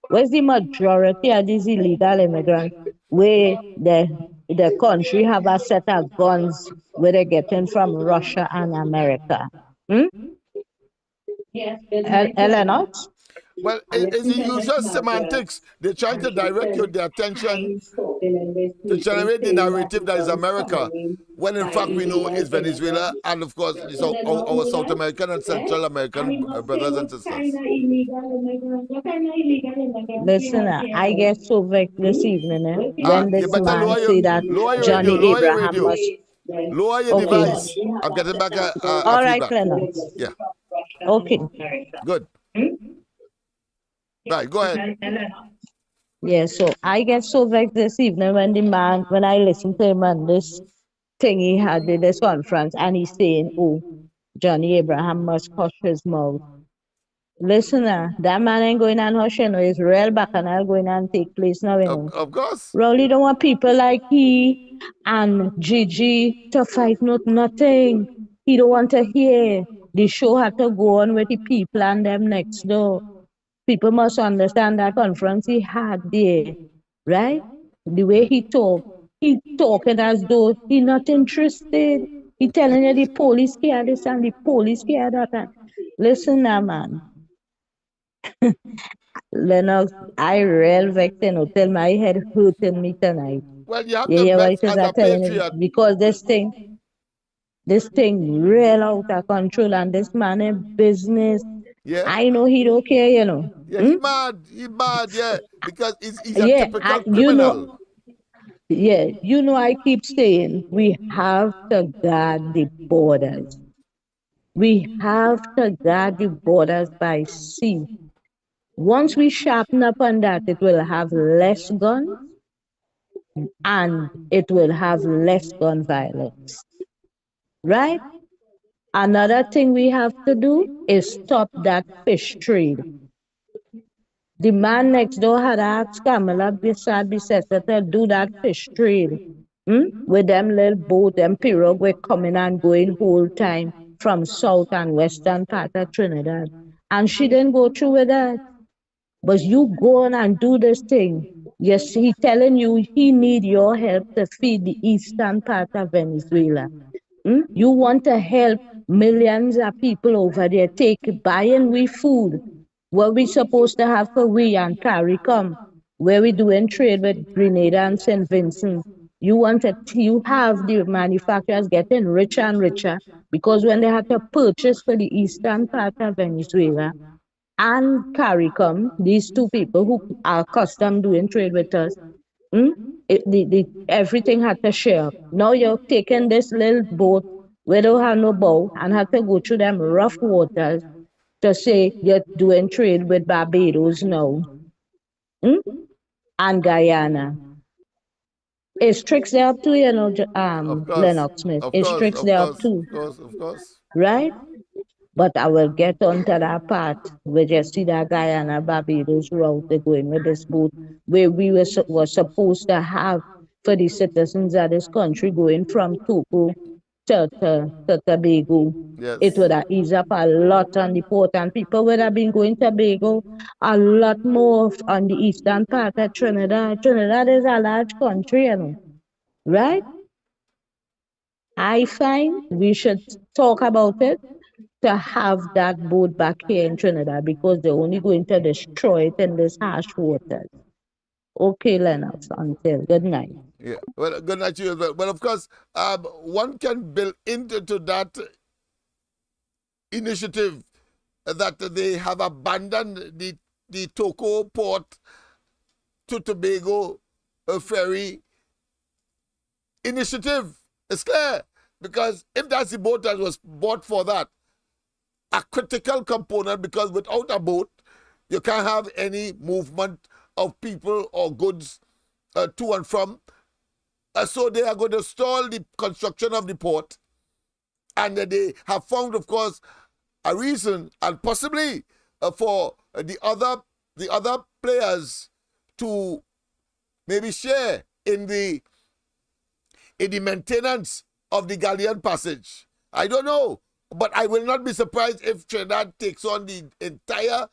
Where's the majority of these illegal immigrants where the country have a set of guns where they're getting from Russia and America? Lennox? Well, it's the usual semantics. They're trying to direct their attention to generate the narrative that is America, when in fact we know it's Venezuela and, of course, our South American and Central American brothers and sisters. Listen, I get so vexed this evening when this man say that Johnny Abraham must... Lower your device. I'm getting back a all right, feedback. Lennox. Yeah. Okay. Good. Right, go ahead. Yeah, so I get so vexed this evening when I listen to him on this thing he had in this conference, and he's saying, oh, Johnny Abraham must hush his mouth. Listen, that man ain't going on hush, you know, his real bacchanal going on take place now, you know. Of course. Rowley don't want people like he and Gigi to fight nothing. He don't want to hear. The show had to go on with the people and them next door. People must understand that conference he had there, right? The way he talking as though he not interested. He telling you the police care this and the police care that. And listen now, man. Lennox, I real vexed, you know, till my head hurting me tonight. Well, you have You to hear what vex it is as I a telling you? patriot. Because this thing real out of control, and this man in business. Yeah. I know he don't care, you know. Yeah, he mad, yeah, because he's a typical criminal. You know, I keep saying we have to guard the borders. We have to guard the borders by sea. Once we sharpen up on that, it will have less guns and it will have less gun violence. Right? Another thing we have to do is stop that fish trade. The man next door had asked Kamala Bissett to do that fish trade. With them little boat, them pirogue were coming and going whole time from south and western part of Trinidad. And she didn't go through with that. But you go on and do this thing. Yes, he telling you he need your help to feed the eastern part of Venezuela. You want to help millions of people over there buying we food. What we supposed to have for we and CARICOM, where we doing trade with Grenada and St. Vincent. You have the manufacturers getting richer and richer because when they have to purchase for the eastern part of Venezuela and CARICOM, these two people who are accustomed doing trade with us, everything had to share. Now you're taking this little boat where they don't have no bow and have to go through them rough waters to say you're doing trade with Barbados now and Guyana. It's tricks there up too, you know, Lennox Smith. It's tricks there up too. Of course. Right? But I will get onto that part where you see that Guyana, Barbados route they're going with this boat where we were supposed to have for the citizens of this country going from Togo to Tobago. Yes. It would have eased up a lot on the port, and people would have been going to Tobago a lot more on the eastern part of Trinidad. Trinidad is a large country, you know, right? I find we should talk about it to have that boat back here in Trinidad because they're only going to destroy it in this harsh waters. Okay, Lennox, until good night. Yeah, well, good night to you as well. Well, of course, one can build into that initiative that they have abandoned the Toco port to Tobago a ferry initiative. It's clear. Because if that's the boat that was bought for that, a critical component, because without a boat, you can't have any movement of people or goods to and from. So they are going to stall the construction of the port. And they have found, of course, a reason, and possibly for the other players to maybe share in the maintenance of the galleon passage. I don't know, but I will not be surprised if Trinidad takes on the entire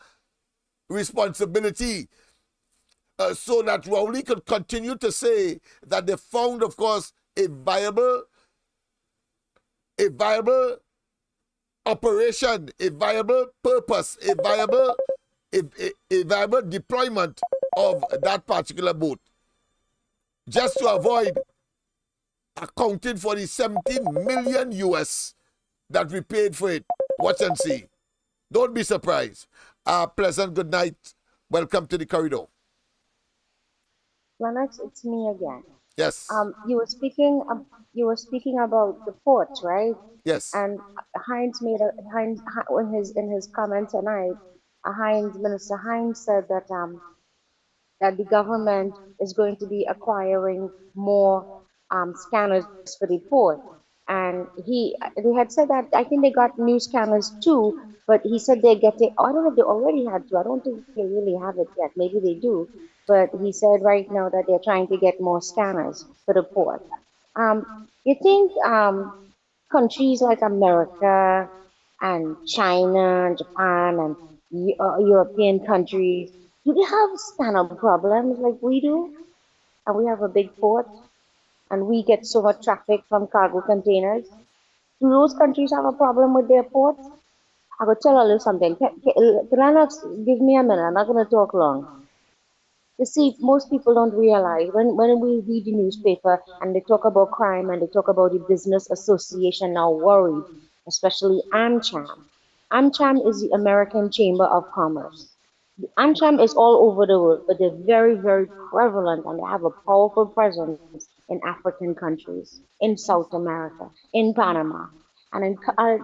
responsibility so that Rowley could continue to say that they found, of course, a viable operation, a viable purpose, a viable deployment of that particular boat, just to avoid accounting for the 17 million US that we paid for it. Watch and see. Don't be surprised. Pleasant good night. Welcome to the corridor. Lennox, it's me again. Yes. You were speaking. You were speaking about the ports, right? Yes. And Hines made in his comment tonight. Minister Hines said that that the government is going to be acquiring more scanners for the port. And they had said that I think they got new scanners too, but he said they're getting, I don't know if they already had to, I don't think they really have it yet, maybe they do, but he said right now that they're trying to get more scanners for the port. You think countries like America and China and Japan and European countries, do they have scanner problems like we do? And we have a big port and we get so much traffic from cargo containers. Do those countries have a problem with their ports? I will tell you something. Can I give me a minute? I'm not going to talk long. You see, most people don't realize when we read the newspaper and they talk about crime and they talk about the business association now worried, especially AmCham. AmCham is the American Chamber of Commerce. The AmCham is all over the world, but they're very, very prevalent and they have a powerful presence in African countries, in South America, in Panama. And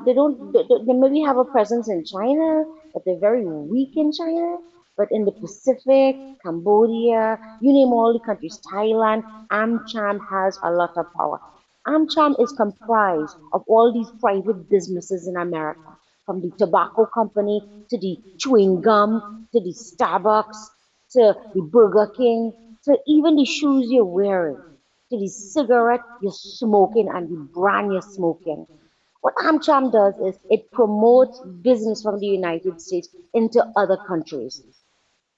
they maybe have a presence in China, but they're very weak in China. But in the Pacific, Cambodia, you name all the countries, Thailand, AmCham has a lot of power. AmCham is comprised of all these private businesses in America, from the tobacco company to the chewing gum, to the Starbucks, to the Burger King, to even the shoes you're wearing, to the cigarette you're smoking and the brand you're smoking. What AmCham does is it promotes business from the United States into other countries,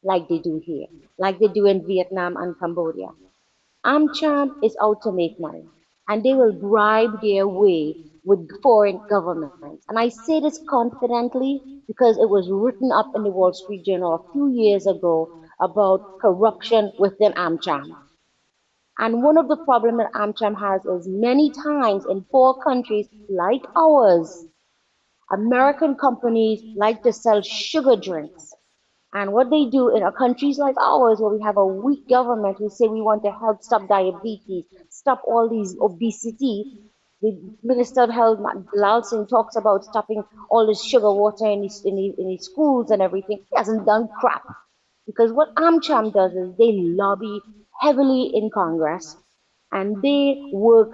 like they do here, like they do in Vietnam and Cambodia. AmCham is out to make money, and they will bribe their way with foreign governments. And I say this confidently because it was written up in the Wall Street Journal a few years ago about corruption within AmCham. And one of the problems that AmCham has is many times in poor countries like ours, American companies like to sell sugar drinks. And what they do in countries like ours, where we have a weak government who say we want to help stop diabetes, stop all these obesity, the Minister of Health, Lal Singh, talks about stopping all this sugar water in the schools and everything. He hasn't done crap. Because what AmCham does is they lobby heavily in Congress and they work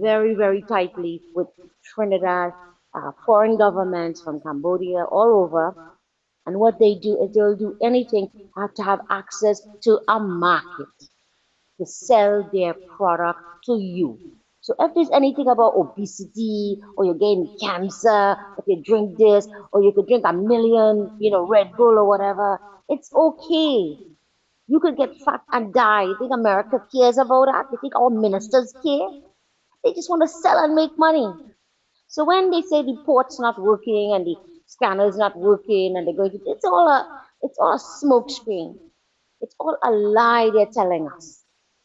very, very tightly with Trinidad, foreign governments from Cambodia, all over. And what they do is they'll do anything to have access to a market to sell their product to you. So if there's anything about obesity or you're getting cancer, if you drink this, or you could drink a million, Red Bull or whatever, it's okay. You could get fat and die. You think America cares about that? You think our ministers care? They just want to sell and make money. So when they say the port's not working and the scanner's not working and they're going to, it's all a smoke screen. It's all a lie they're telling us.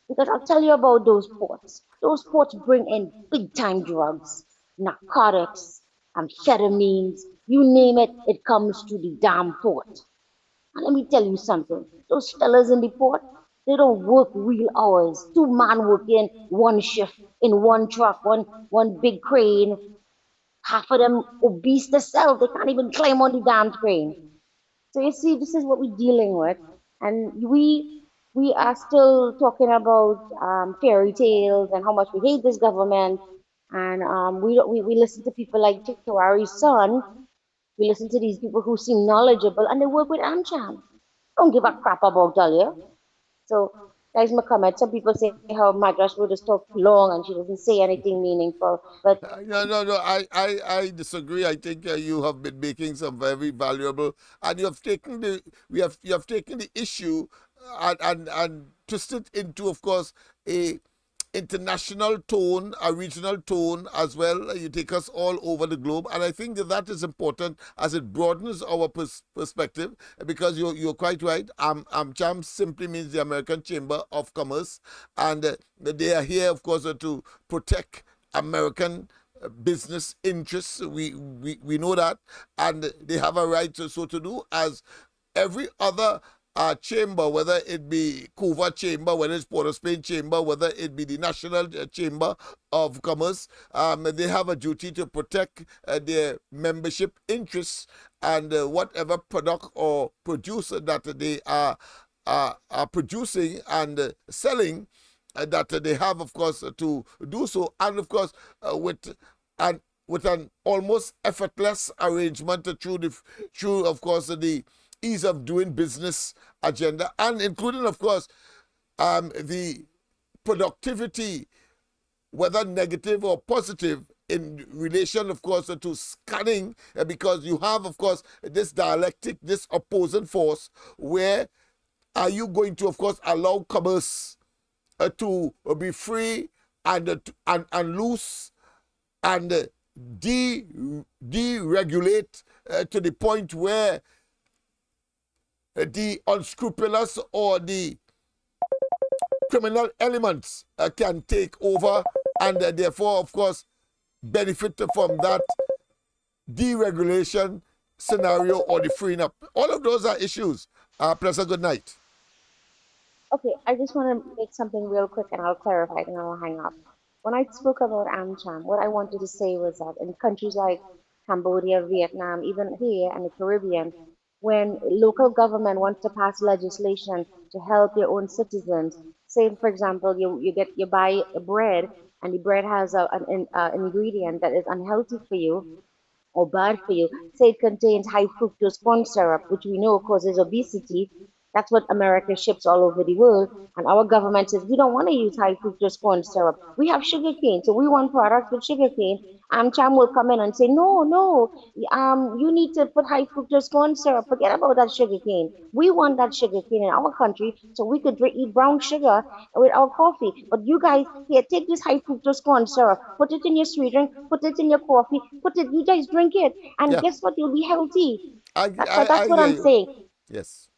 Because I'll tell you about those ports. Those ports bring in big time drugs, narcotics, amphetamines, you name it, it comes to the damn port. And let me tell you something. Those fellas in the port, They don't work real hours. Two man working one shift in one truck, one big crane. Half of them obese themselves. They can't even climb on the damn crane. So you see, this is what we're dealing with, and we are still talking about fairy tales and how much we hate this government, and we listen to people like Tiwari's son. We listen to these people who seem knowledgeable, and they work with AmCham. Don't give a crap about Dahlia. So that's my comment. Some people say how Madras would just talk long and she doesn't say anything meaningful, but No. I disagree. I think you have been making some very valuable, and you have taken you have taken the issue and twisted into, of course, a international tone, a regional tone as well. You take us all over the globe, and I think that is important as it broadens our perspective, because you're quite right. AmCham simply means the American Chamber of Commerce, and they are here, of course, to protect American business interests. We know that, and they have a right so to do as every other chamber, whether it be Cuba Chamber, whether it's Port of Spain Chamber, whether it be the National Chamber of Commerce. They have a duty to protect their membership interests, and whatever product or produce that they are producing and selling, that they have, of course, to do so, and of course with an almost effortless arrangement through of course the ease of doing business agenda, and including, of course, the productivity, whether negative or positive, in relation, of course, to scanning, because you have, of course, this dialectic, this opposing force, where are you going to, of course, allow commerce to be free and loose and deregulate to the point where the unscrupulous or the criminal elements can take over, and therefore, of course, benefit from that deregulation scenario or the freeing up. All of those are issues. Plus, a good night. okay, I just want to make something real quick and I'll clarify and I'll hang up. When I spoke about AmCham, what I wanted to say was that in countries like Cambodia, Vietnam, even here in the Caribbean, when local government wants to pass legislation to help their own citizens, say for example, you buy a bread and the bread has an ingredient that is unhealthy for you or bad for you, say it contains high fructose corn syrup, which we know causes obesity. That's what America ships all over the world. And our government says we don't want to use high fructose corn syrup. We have sugar cane, so we want products with sugar cane. AmCham will come in and say, no, you need to put high fructose corn syrup. Forget about that sugar cane. We want that sugar cane in our country so we could eat brown sugar with our coffee. But you guys, here, take this high fructose corn syrup, put it in your sweet drink, put it in your coffee, you guys drink it. And Yeah. guess what? You'll be healthy. That's I what hear I'm you. saying. Yes.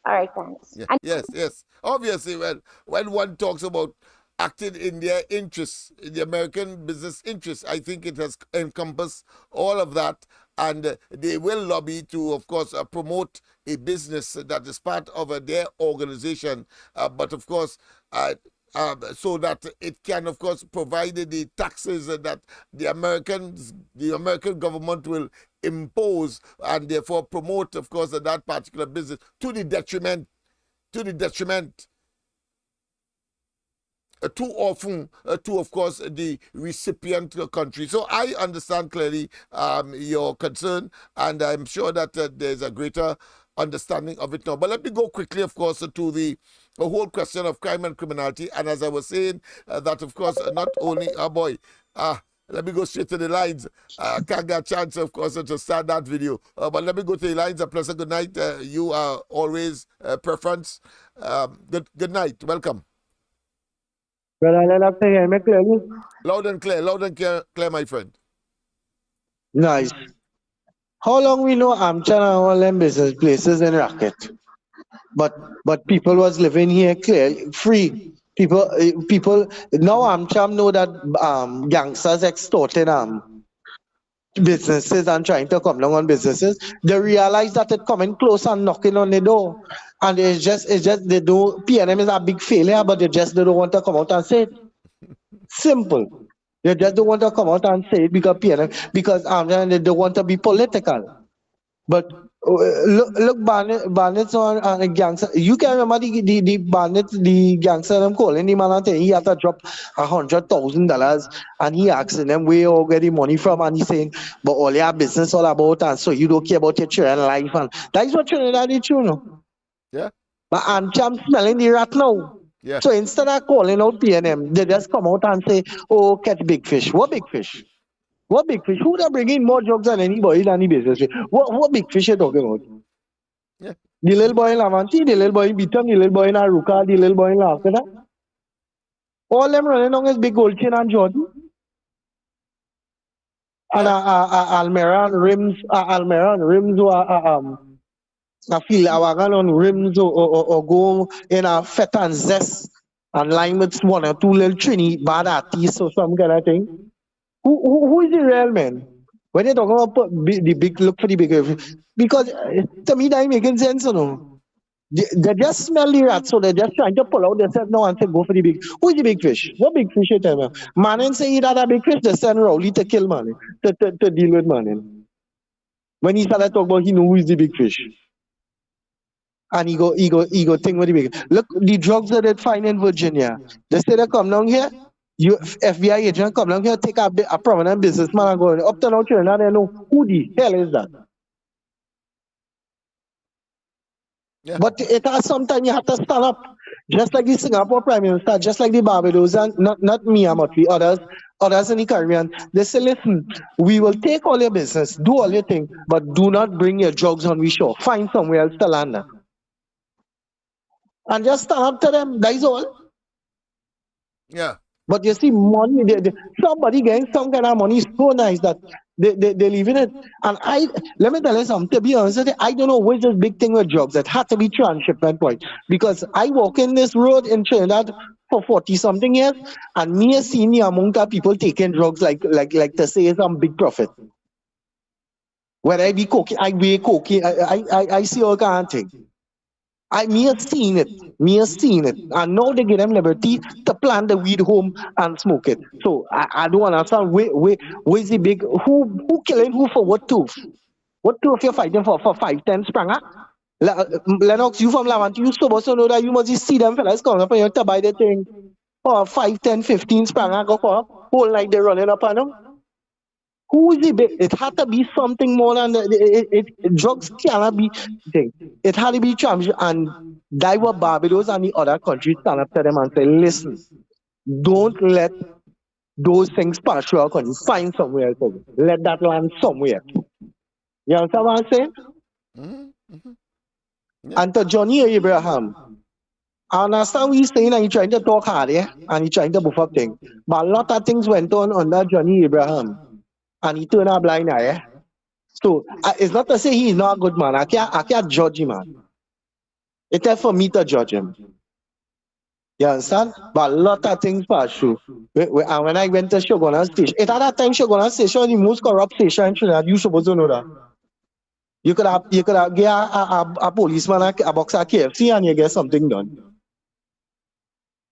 All right, thanks. Yeah. Yes. Obviously, when one talks about acting in their interests, in the American business interests, I think it has encompassed all of that, and they will lobby to, of course, promote a business that is part of their organization, but of course, so that it can, of course, provide the taxes that the American government will impose, and therefore promote, of course, that particular business to the detriment too often to, of course, the recipient country. So I understand clearly your concern, and I'm sure that there's a greater understanding of it now. But let me go quickly, of course, to the whole question of crime and criminality. And as I was saying, that, of course, not only, let me go straight to the lines. Can't get a chance, of course, to start that video. But let me go to the lines. A pleasant good night. You are always preference. Good night. Welcome. Brother Lennox, can you hear me clearly? Loud and clear, my friend. Nice. How long we know AmCham and all them business places in Racket? But people was living here clear, free. People now AmCham know that gangsters extorting businesses and trying to come down on businesses, they realize that it's coming close and knocking on the door. And it's just they do PNM is a big failure, but they just don't want to come out and say it. Simple. They just don't want to come out and say it because PNM, because they don't want to be political. But look bandits on gangster. You can remember the bandits, the gangster them calling him and he had to drop $100,000 and he asking them where you get the money from and he saying, but all your business all about and so you don't care about your children life and that is what Trinidad is, you know. Yeah. But I'm smelling the rat now. Yeah. So instead of calling out PNM, they just come out and say, oh, catch big fish. What big fish? What big fish? Who they bringing more drugs than anybody than the business? What big fish you talking about? Yeah. The little boy in Lavanti, the little boy in Bitam, the little boy in Aruka, the little boy in Lafayette. All them running on is big gold chain and Jordan. And Almera on rims, I feel I wagon on rims or go in a fet and zest and line with one or two little trini bad artists or some kind of thing. Who is the real man? When they talk about the big, look for the big, because to me that ain't making sense, you know. They just smell the rat, so they're just trying to pull out themselves now and say go for the big. Who is the big fish? What big fish you tell me? Man say he had a big fish, they send Rowley to kill man, to deal with man. When he started talking about he know who is the big fish. And he go think what the big. Look, the drugs that they find in Virginia, they say they come down here. You FBI agent come down here, take a prominent businessman and go up to now China, they know who the hell is that. Yeah. But it has sometimes you have to stand up, just like the Singapore Prime Minister, just like the Barbados, and not me, Amatri, others in the Caribbean. They say, listen, we will take all your business, do all your thing, but do not bring your drugs on we shore. Find somewhere else to land. And just stand up to them. That is all. Yeah. But you see, money, somebody getting some kind of money is so nice that they live in it. And let me tell you something, to be honest with you, I don't know what's this big thing with drugs. It had to be transshipment point. Because I walk in this road in Trinidad for 40-something years, and me has seen the amount of people taking drugs like to say some big profit. Whether I be cocaine, I weigh cocaine, I see all kind of things. Me have seen it. And now they give them liberty to plant the weed home and smoke it. So I don't understand where's the big who killing who for what tooth? What tooth you're fighting for 5-10 spranger? Lennox, you from Lavant, you supposed to know that you must see them fellas coming up and you to buy the thing for 5-10-15 spranger go for whole night they're running up on them. Who is it? It had to be something more than drugs cannot be thing. It had to be challenged, and that what Barbados and the other countries stand up to them and say, listen, don't let those things pass through our country. Find somewhere else. Let that land somewhere. You understand what I'm saying? Mm-hmm. Yeah. And to Johnny Abraham, I understand what he's saying and he's trying to talk hard, yeah? And he's trying to buff up things. But a lot of things went on under Johnny Abraham. And he turned a blind eye. Eh? So it's not to say he's not a good man. I can't judge him, man. It's for me to judge him. You understand? But a lot of things pass through. And when I went to Shogun's station, at that time Shogun's station was the most corrupt station in Trinidad. You supposed to know that. You could have get a policeman a box of KFC and you get something done.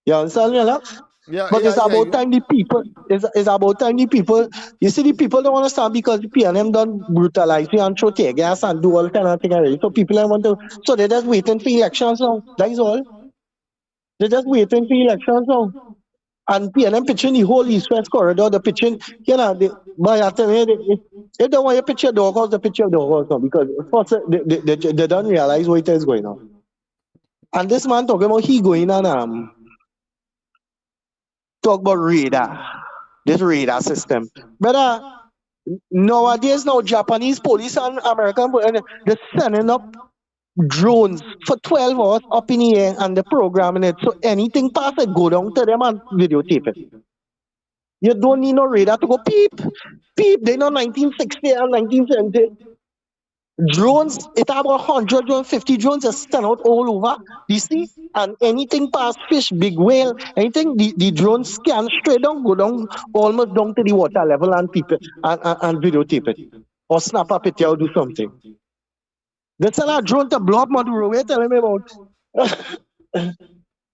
You understand me, Alex? Yeah, but it's about time the people. It's about time the people. You see, the people don't understand because the PNM done brutalize you and throw tear gas and do all kind of things already. So people don't want to. So they're just waiting for elections now. That is all. They're just waiting for elections now. And PNM pitching the whole East-West corridor. The pitching, you know, they don't want you pitch your doghouse. They pitch your doghouse now because first they don't realize what is going on. And this man talking about he going on talk about radar, this radar system. But nowadays, now Japanese police and American police, they're sending up drones for 12 hours up in the air and they're programming it. So anything past it, go down to them and videotape it. You don't need no radar to go peep, peep. They know 1960 and 1970. Drones, it have 100 drones, 50 drones just stand out all over the sea. And anything past fish, big whale, anything, the drones scan straight down, go down, almost down to the water level and people and videotape it. Or snap a picture or do something. That's a drone to blow up Maduro. Wait, tell me about.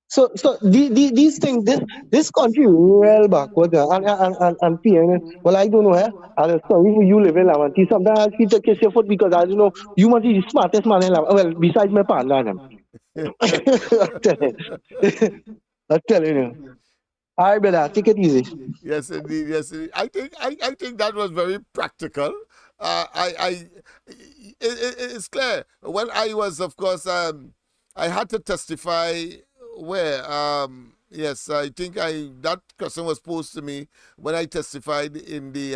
So these things, this country well backward and PN. Well, I don't know, I'm sorry for you live in Lamanti. Sometimes I feel to kiss your foot because I don't know you must be the smartest man in Lamanti. Well, besides my partner. I'm telling you. All right, brother, take it easy. Yes, indeed. Yes, indeed. I think that was very practical. It's clear. When I was, of course, I had to testify where, yes, I think that question was posed to me when I testified in the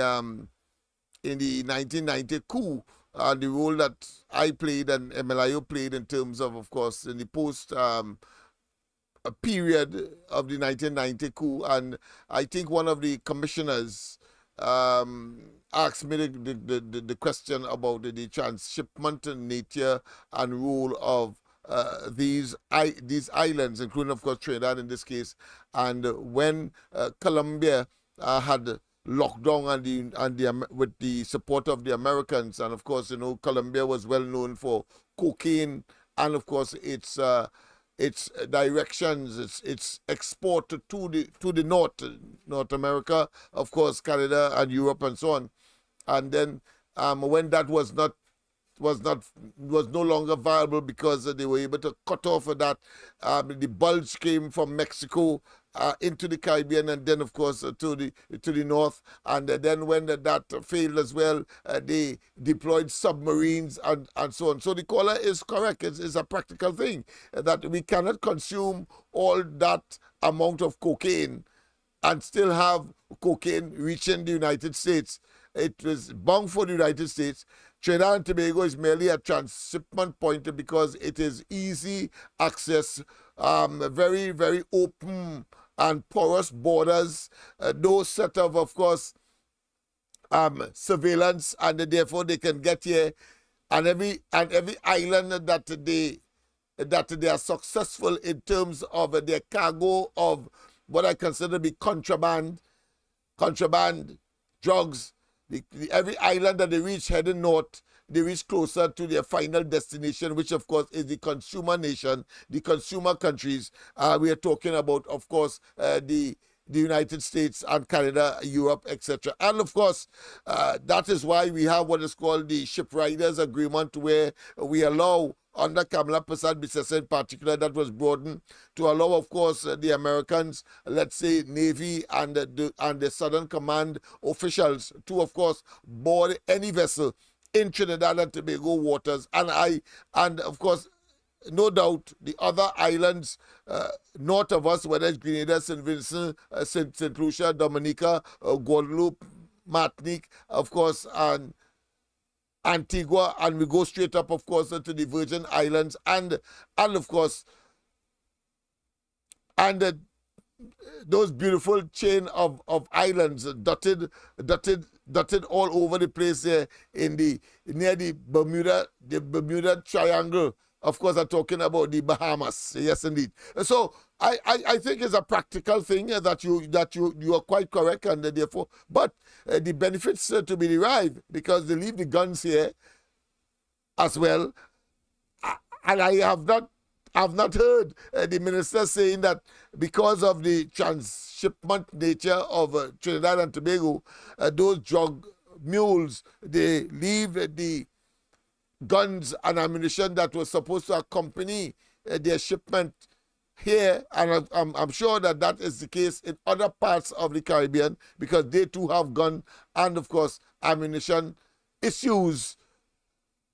1990 coup, the role that I played and MLIO played in terms of course, in the post a period of the 1990 coup, and I think one of the commissioners asked me the question about the transshipment nature and role of these islands, including of course Trinidad in this case, and when Colombia had lockdown with the support of the Americans, and of course Colombia was well known for cocaine and of course its directions, its export to the North America, of course Canada and Europe and so on, and then when that was no longer viable because they were able to cut off of that, the bulge came from Mexico into the Caribbean and then of course to the north, and then when that failed as well, they deployed submarines and so on. So the caller is correct. It's a practical thing that we cannot consume all that amount of cocaine and still have cocaine reaching the United States. It was bound for the United States. Trinidad and Tobago is merely a transshipment point because it is easy access, very, very open and porous borders, no set of course, surveillance, and therefore they can get here. And every island that they are successful in terms of their cargo of what I consider to be contraband drugs. Every island that they reach heading north, they reach closer to their final destination, which of course is the consumer nation, the consumer countries. We are talking about, of course, the United States and Canada, Europe, etc. And of course, that is why we have what is called the Ship Riders Agreement, where we allow, under Kamala Persad-Bissessar in particular, that was broadened to allow, of course, the Americans, let's say Navy and the Southern Command officials to, of course, board any vessel in Trinidad and Tobago waters. And of course, no doubt, the other islands north of us, whether it's Grenada, St. Vincent, St. Lucia, Dominica, Guadeloupe, Martinique, of course, and Antigua, and we go straight up, of course, to the Virgin Islands, and of course, and those beautiful chain of islands dotted all over the place there near the Bermuda Triangle. Of course, I'm talking about the Bahamas. Yes, indeed. So I think it's a practical thing that you are quite correct, and therefore, but the benefits to be derived because they leave the guns here as well. And I have not heard the minister saying that because of the transshipment nature of Trinidad and Tobago, those drug mules, they leave the guns and ammunition that was supposed to accompany their shipment here, and I'm sure that is the case in other parts of the Caribbean because they too have gun and of course ammunition issues.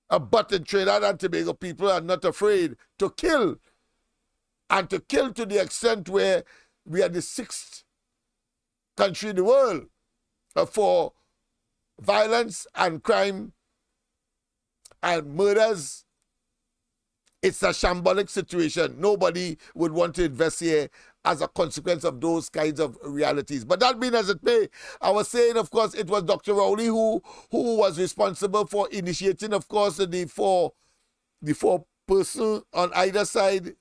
But in Trinidad and Tobago, people are not afraid to kill, and to kill to the extent where we are the 6th country in the world for violence and crime and murders. It's a shambolic situation. Nobody would want to invest here as a consequence of those kinds of realities. But that being as it may, I was saying, of course, it was Dr. Rowley who was responsible for initiating, of course, the four persons on either side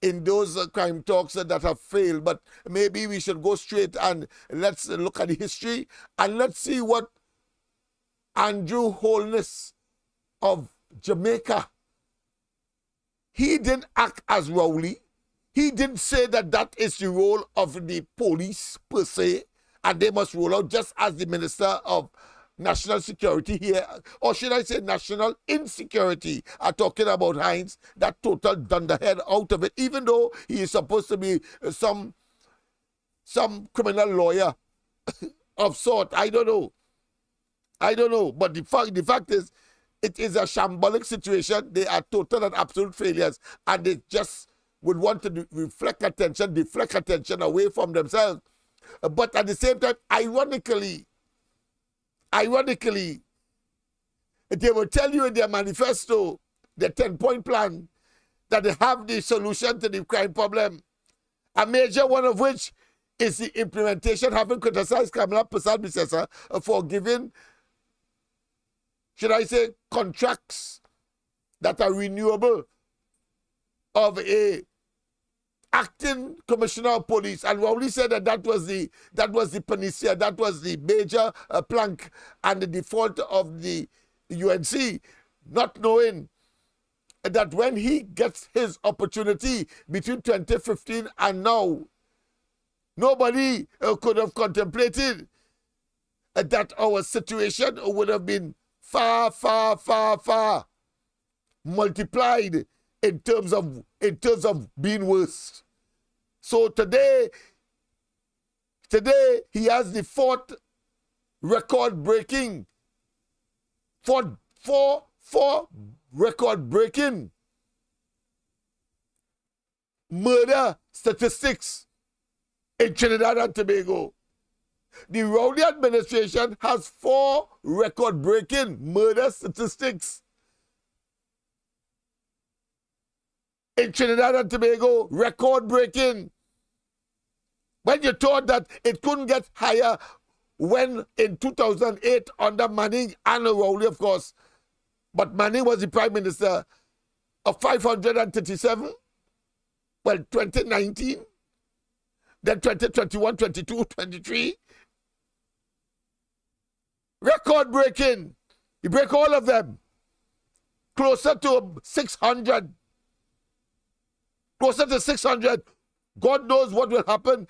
in those crime talks that have failed. But maybe we should go straight and let's look at the history and let's see what Andrew Holness of Jamaica, he didn't act as Rowley. He didn't say that that is the role of the police per se, and they must roll out just as the Minister of National Security here, or should I say national insecurity, are talking about Hines, that total dunderhead out of it, even though he is supposed to be some criminal lawyer of sort. I don't know. But the fact is, it is a shambolic situation. They are total and absolute failures, and they just would want to deflect attention away from themselves. But at the same time, ironically, they will tell you in their manifesto, their 10-point plan, that they have the solution to the crime problem. A major one of which is the implementation, having criticized Kamala Persad for giving, should I say, contracts that are renewable of a acting commissioner of police. And Rowley said that was the panacea, that was the major plank and the default of the UNC, not knowing that when he gets his opportunity between 2015 and now, nobody could have contemplated that our situation would have been far, far, far, far multiplied in terms of being worse. So today he has the fourth record-breaking murder statistics in Trinidad and Tobago. The Rowley administration has 4 record-breaking murder statistics in Trinidad and Tobago, record-breaking. When you thought that it couldn't get higher when in 2008 under Manning and Rowley, of course, but Manning was the prime minister, of 537, well, 2019, then 2021, 22, 23, record-breaking. You break all of them. Closer to 600. Closer to 600. God knows what will happen.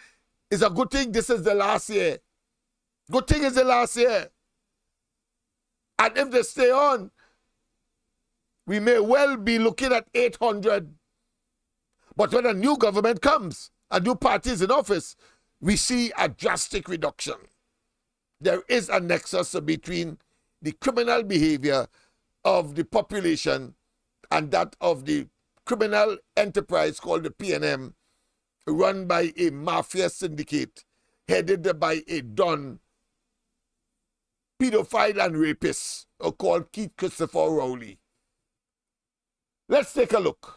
It's a good thing this is the last year. Good thing is the last year. And if they stay on, we may well be looking at 800. But when a new government comes, a new party is in office, we see a drastic reduction. There is a nexus between the criminal behavior of the population and that of the criminal enterprise called the PNM, run by a mafia syndicate headed by a Don, pedophile and rapist called Keith Christopher Rowley. Let's take a look.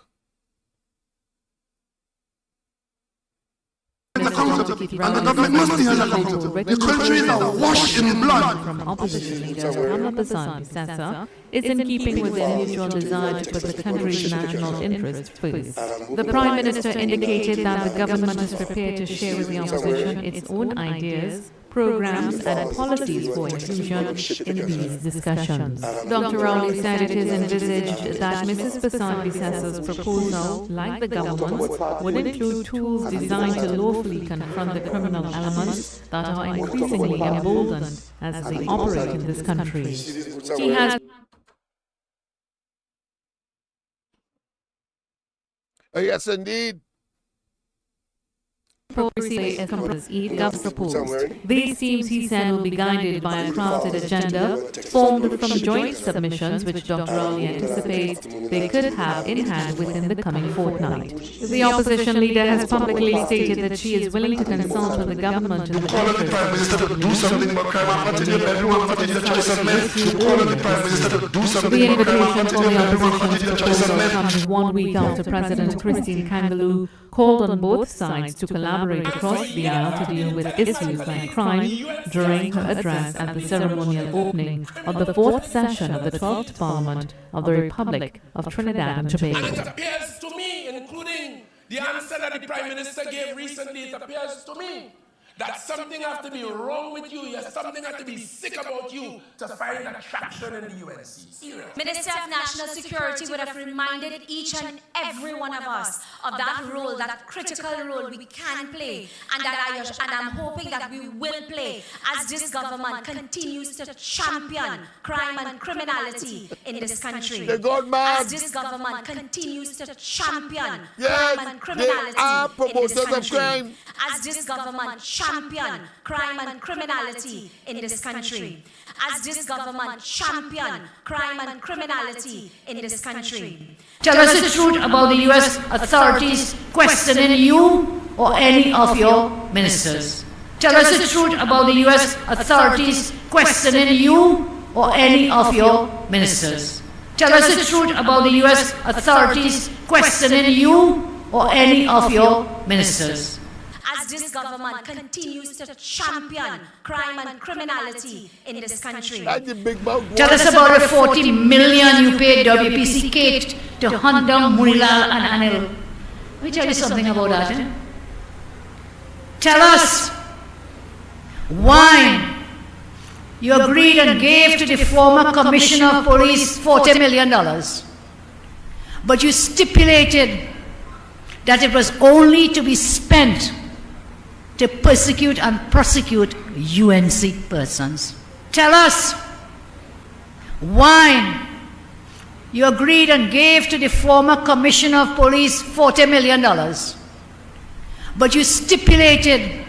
Accountable, and the government must be held accountable. The country is awash in blood. From opposition leader Rowley Government is in keeping with their mutual desire to put the country's national interests first. The Prime Minister indicated that the government is prepared to share with the opposition its own ideas, programs and policies for inclusion in these discussions. Dr. Rowley said it is envisaged that Mrs. Persad proposal, like the government's, would include tools designed to lawfully confront the criminal elements that are increasingly emboldened as they operate in this country. He has yes, indeed. These teams, he said, will be guided by a crafted agenda formed from joint submissions which Dr. Rowley anticipates they could have in hand within the coming fortnight. The opposition leader has publicly stated that she is willing to consult with the government in the The invitation for the opposition's proposal comes 1 week after President Christine Kangaloo called on both sides to collaborate across the aisle to deal with issues like crime during her address at the ceremonial opening of the 4th session of the 12th Parliament of the Republic of Trinidad and Jamaica. It appears to me, including the answer that the Prime Minister gave recently, it appears to me that something has to be wrong with you. Yes, something has to be sick about you to find attraction in the UNC. Serious. Minister of National Security would have reminded each and every one of us of that role, that critical role we can play, and I'm hoping that we will play as this government continues to champion crime and criminality in this country. They got mad. As this government continues to champion Yes, crime and they criminality are in promoters this of country. crime. As this government champion crime and criminality in this country. As this government champion crime and criminality in this country. Tell us the truth about the U.S. authorities questioning you or any of your ministers. Tell us the truth about the U.S. authorities questioning you or any of your ministers. Tell us the truth about the U.S. authorities questioning you or any of your ministers. As this government continues to champion crime and criminality in this country. Tell us about the 40 million you paid WPC Kate to hunt down Murilal and Anil. Let me tell you something about that. Tell us why you agreed and gave to the former Commissioner of Police $40 million, but you stipulated that it was only to be spent to persecute and prosecute UNC persons. Tell us why you agreed and gave to the former Commissioner of Police $40 million, but you stipulated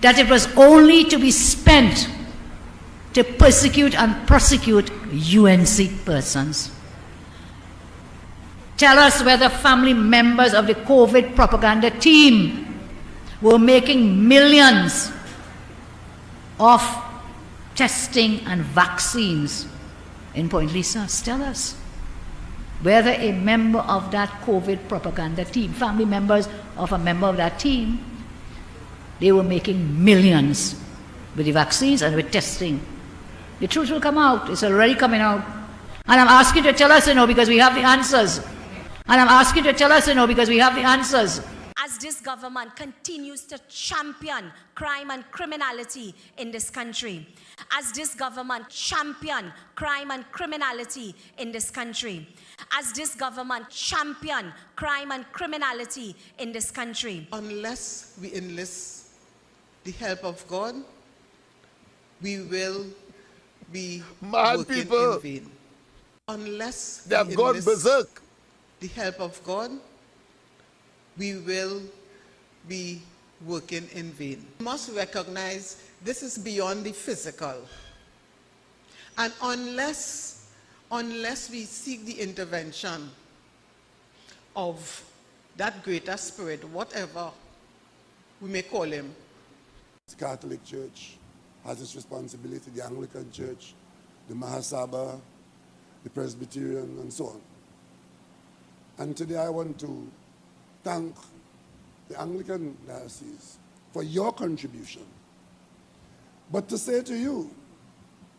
that it was only to be spent to persecute and prosecute UNC persons. Tell us whether family members of the COVID propaganda team were making millions off testing and vaccines in Point Lisa. Tell us whether a member of that COVID propaganda team, family members of a member of that team, they were making millions with the vaccines and with testing. The truth will come out. It's already coming out. And I'm asking you to tell us, because we have the answers. And I'm asking you to tell us, because we have the answers. As this government continues to champion crime and criminality in this country. As this government champion crime and criminality in this country. As this government champion crime and criminality in this country. Unless we enlist the help of God, we will be working in vain. Unless they have gone berserk. The help of God, we will be working in vain. We must recognize this is beyond the physical. And unless we seek the intervention of that greater spirit, whatever we may call him. The Catholic Church has its responsibility, the Anglican Church, the Mahasabha, the Presbyterian, and so on. And today I want to thank the Anglican Diocese for your contribution, but to say to you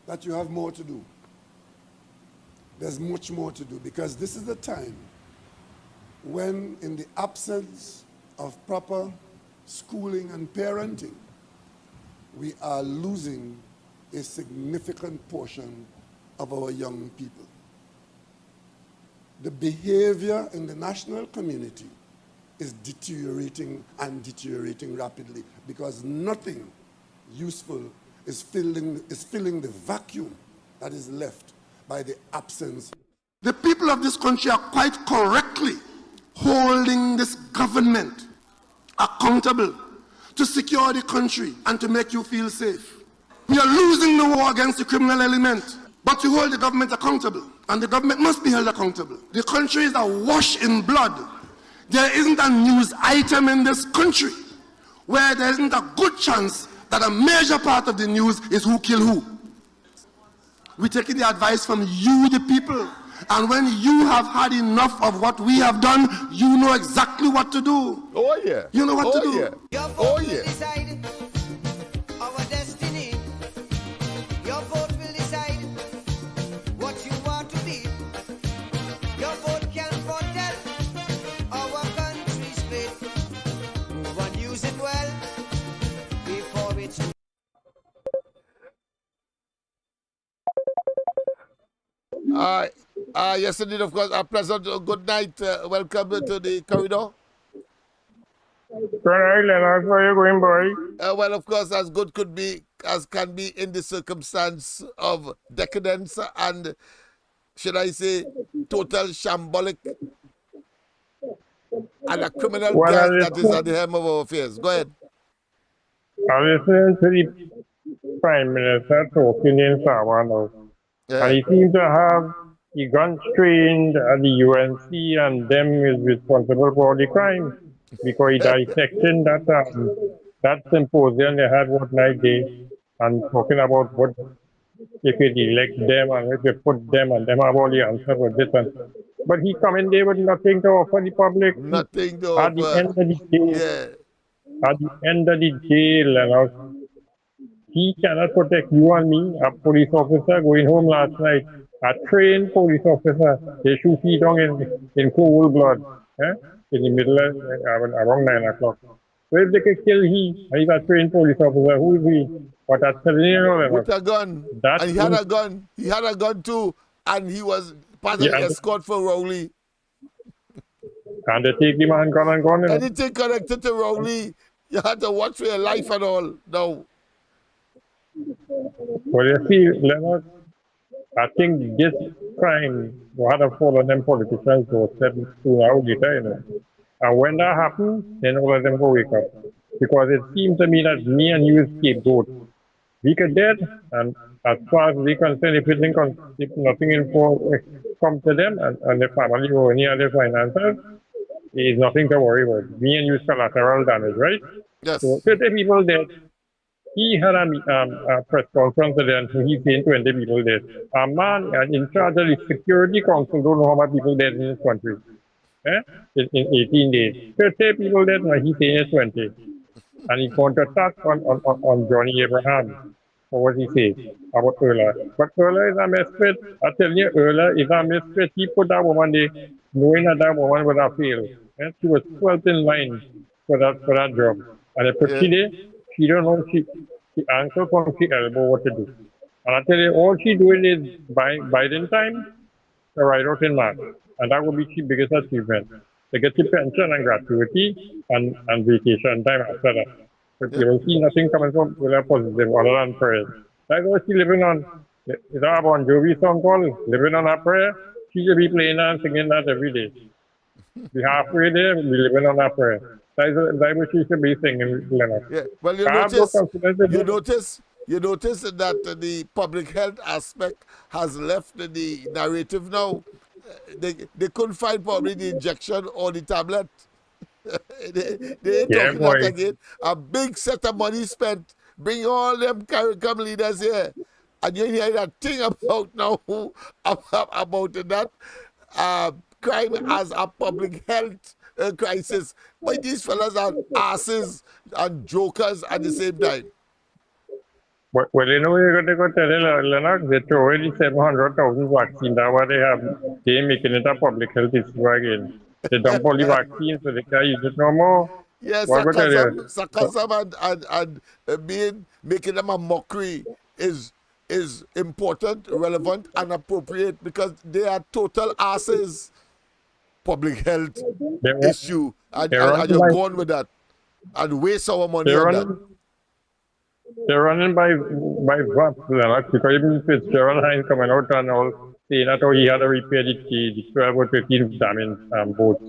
that you have more to do. There's much more to do, because this is the time when, in the absence of proper schooling and parenting, we are losing a significant portion of our young people. The behavior in the national community is deteriorating and deteriorating rapidly, because nothing useful is filling the vacuum that is left by the absence. The people of this country are quite correctly holding this government accountable to secure the country and to make you feel safe. We are losing the war against the criminal element, but you hold the government accountable, and the government must be held accountable. The country is awash in blood. There isn't a news item in this country where there isn't a good chance that a major part of the news is who killed who. We're taking the advice from you, the people, And when you have had enough of what we have done, you know exactly what to do. Oh, yeah. You know what to do. Yeah. Oh, yeah. Our destiny. Your vote will decide what you want to be. Your vote can foretell our country's fate. Move and use it well before it's too. Yes, indeed, of course. A pleasant good night. Welcome to the corridor. Good night, Lennox. How are you going, boy? Well, of course, as good could be, as can be in the circumstance of decadence and, should I say, total shambolic and a criminal gang that is at the helm of our affairs. Go ahead. I'm listening to the Prime Minister talking in Sawa now. And he seems to have the guns trained at the UNC and them is responsible for all the crime. Because he dissecting that symposium they had one night day and talking about what if you elect them and if you put them and them have all the answers for this and but he come in there with nothing to offer the public. Nothing to at the end of the day. At the end of the day, Lennox, he cannot protect you and me, a police officer going home last night, a trained police officer, they shoot he down in cold blood. In the middle of around 9 o'clock. So if they could kill he, and he's a trained police officer, who is he? But that's telling you, with a gun. And he had a gun. He had a gun too, and he was part of the escort for Rowley. And they take the man gun and gone. Anything connected to Rowley, you had to watch for your life and all. No. Well, you see, Lennox, I think this crime will have to fall on them politicians who said sooner or later, you know. And when that happens, then all of them go wake up. Because it seems to me that me and you is scapegoat. We could dead, and as far as we concerned, if nothing come to them and the family or any other finances, there is nothing to worry about. Me and you is collateral damage, right? Yes. So 30 people dead. He had a press conference today and he's saying 20 people dead. A man in charge of the Security Council don't know how many people dead in this country. In 18 days. 30 people dead, and he's saying it's 20. And he going to attack on Johnny Abraham. Or what he say about Erla. But Erla is a misfit. I tell you, Erla is a misfit. He put that woman there knowing that woman would have failed. She was 12th in line for that job. And if she don't know she ankle from she elbow what to do. And I tell you, all she doing is biding time to ride out in March. And that would be her biggest achievement. They get the pension and gratuity and vacation time after that. But you will see nothing coming from Willa positive other than prayers. That's what she living on. Is that Bon Jovi song called Living on a Prayer? She should be playing and singing that every day. Be halfway there, be living on a prayer. That's what she should be singing, Lennox. Yeah. Well, you notice that the public health aspect has left the narrative now. They couldn't find probably the injection or the tablet. they ain't talking that again. A big set of money spent. Bring all them CARICOM leaders here. And you hear that thing about now about that crime as a public health crisis. But these fellas are asses and jokers at the same time. Well, you know, you're going to tell Lennox, they throw already 700,000 vaccines. That's what they have. They're making it a public health issue again. They dump all the vaccines so they can't use it no more. Yes, sarcasm and making them a mockery is important, relevant, and appropriate because they are total asses. Public health issue, and you're going with that and waste our money on that. They're running by VAP, Lennox, because even Fitzgerald Hines coming out and all saying that he had to repair the 12 or 13 damaged boats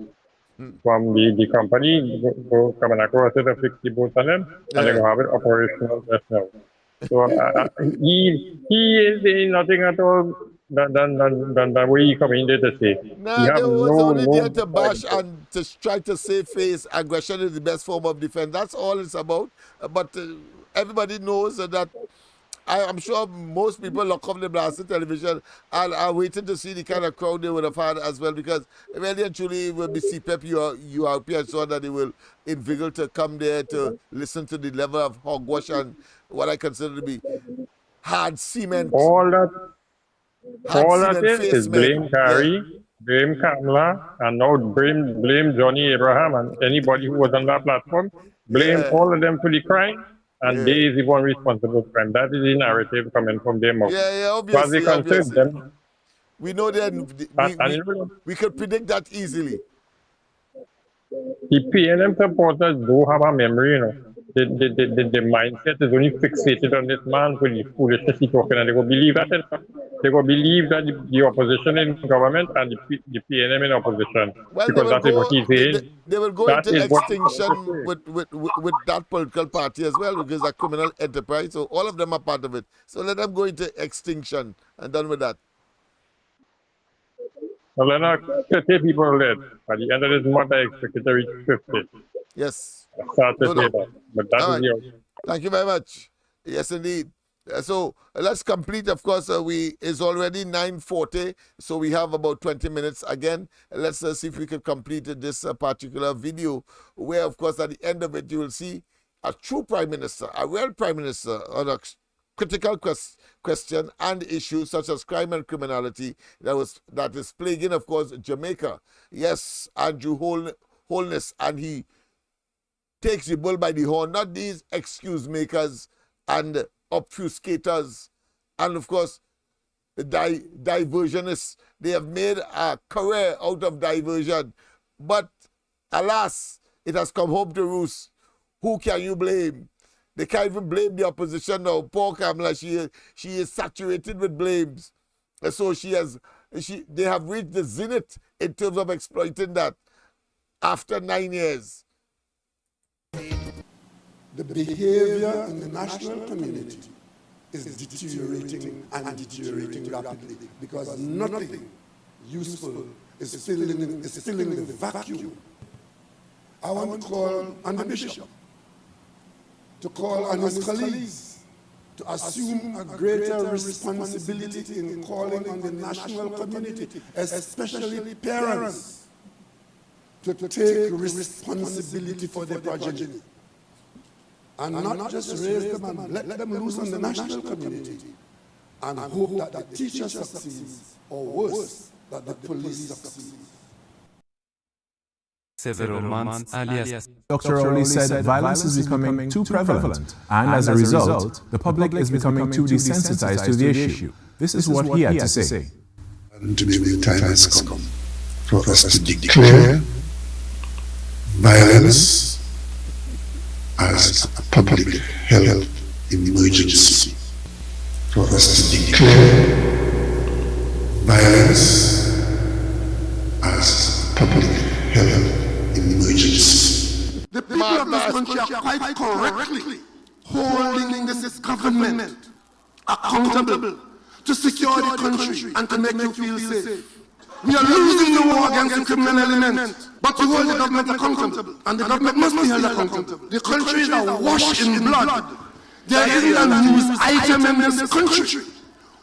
from the company coming across it to fix the boats on them, and they're going to have it operational just now. So he is saying nothing at all than the way he come in there to say. Nah, they was only there to bash and to try to save face. Aggression is the best form of defense. That's all it's about. But everybody knows that I'm sure most people lock up the blasted television and are waiting to see the kind of crowd they would have had as well, because really and truly it will be CPEP you are and so that they will inveigle to come there to listen to the level of hogwash and what I consider to be hard cement. All that is blame Yeah. Carrie, blame Kamala, and now blame Johnny Abraham and anybody who was on that platform. Blame all of them for the crime, and they is the one responsible for crime. That is the narrative coming from their mouth. Obviously, But they concern them. We know that we could predict that easily. The PNM supporters do have a memory, you know. The mindset is only fixated on this man for the foolishness he's talking, and they will believe that. They will believe that the opposition in government and the PNM in opposition, because that is what he's saying. They will go into extinction with that political party as well, because it's a criminal enterprise. So all of them are part of it. So let them go into extinction and done with that. Well, Lennox, 50 people dead. At the end of this month, I expect it to reach 50. Yes. But that is Thank you very much. Yes, indeed. So let's complete. Of course, it's already 9:40, so we have about 20 minutes again. Let's see if we can complete this particular video, where, of course, at the end of it, you will see a true prime minister, a real prime minister on a critical question and issues such as crime and criminality that is plaguing, of course, Jamaica. Yes, Andrew Holness, and he takes the bull by the horn, not these excuse makers and obfuscators, and of course the diversionists. They have made a career out of diversion, but alas, it has come home to roost. Who can you blame? They can't even blame the opposition now. Poor Kamala, she is saturated with blames. And so they have reached the zenith in terms of exploiting that after 9 years. The behavior in the national community is deteriorating and deteriorating rapidly, because nothing useful is filling the vacuum. I want to call on the bishop to call on his colleagues to assume a greater responsibility in calling on the national community, especially parents, to take responsibility for their progeny, and not just raise them and let them loose on the national community and hope that the teacher succeeds, or worse, that the police succeeds. Several months alias. Dr. Rowley said violence is becoming too prevalent, and as a result, the public is becoming too desensitized to the issue. This is what he had to say. And today the time has come for us to declare violence as a public health emergency. For us to declare violence as a public health emergency. The people of this country are quite correctly holding this government accountable to secure the country and to make you feel safe. We are losing the war against the criminal element, but you hold the government accountable, and the government must be held accountable. The country is awash in blood. There isn't a news item in this country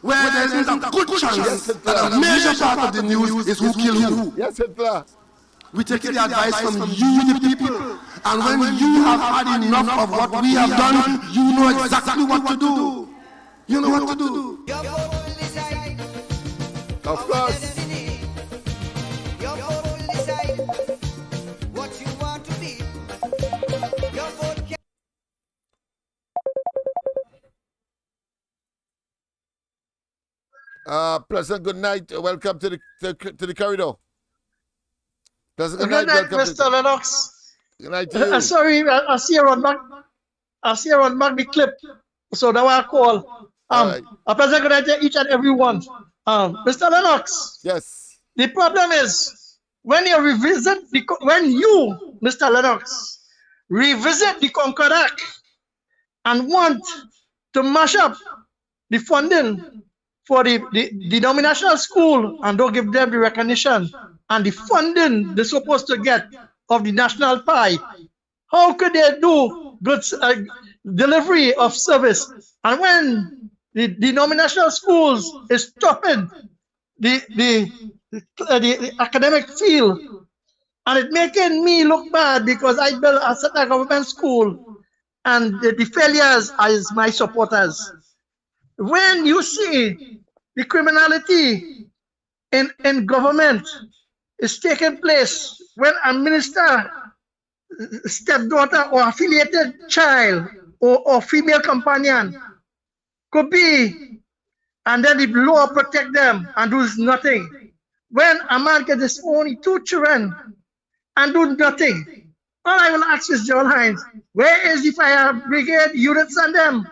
where there isn't a good chance that a major part of the news is who killed who. Yes, Hitler. We take the advice from you, the people, and when you have had enough of what we have done, you know exactly what to do. You know what to do. Of course. President, good night. Welcome to the corridor. President, good night, Mr. Lennox. Good night to you. Sorry, I see you on back the clip. So that was a call. A pleasant good night to each and every one. Mr. Lennox. Yes. The problem is when you revisit Mr. Lennox, revisit the Concord Act and want to mash up the funding for the denominational school and don't give them the recognition and the funding they're supposed to get of the national pie. How could they do good delivery of service? And when the denominational schools is stopping the academic field. And it making me look bad because I built a certain government school and the failures is my supporters. When you see the criminality in government is taking place, when a minister, stepdaughter or affiliated child or female companion could be, and then the law protect them and does nothing. When a man gets his only 2 children and do nothing, all I will ask is John Hines, where is the fire brigade units on them?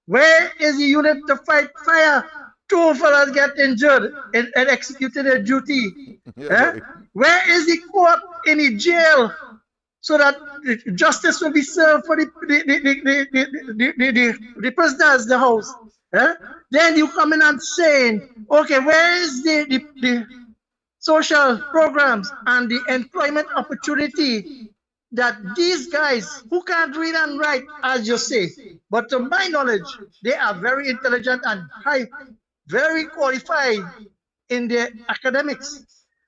Where is the unit to fight fire? 2 fellas get injured and executed their duty. Where is the court in the jail so that justice will be served for the prisoners, the house? Then you come in and saying, okay, where is the social programs and the employment opportunity that these guys who can't read and write, as you say, but to my knowledge, they are very intelligent and very qualified in their academics.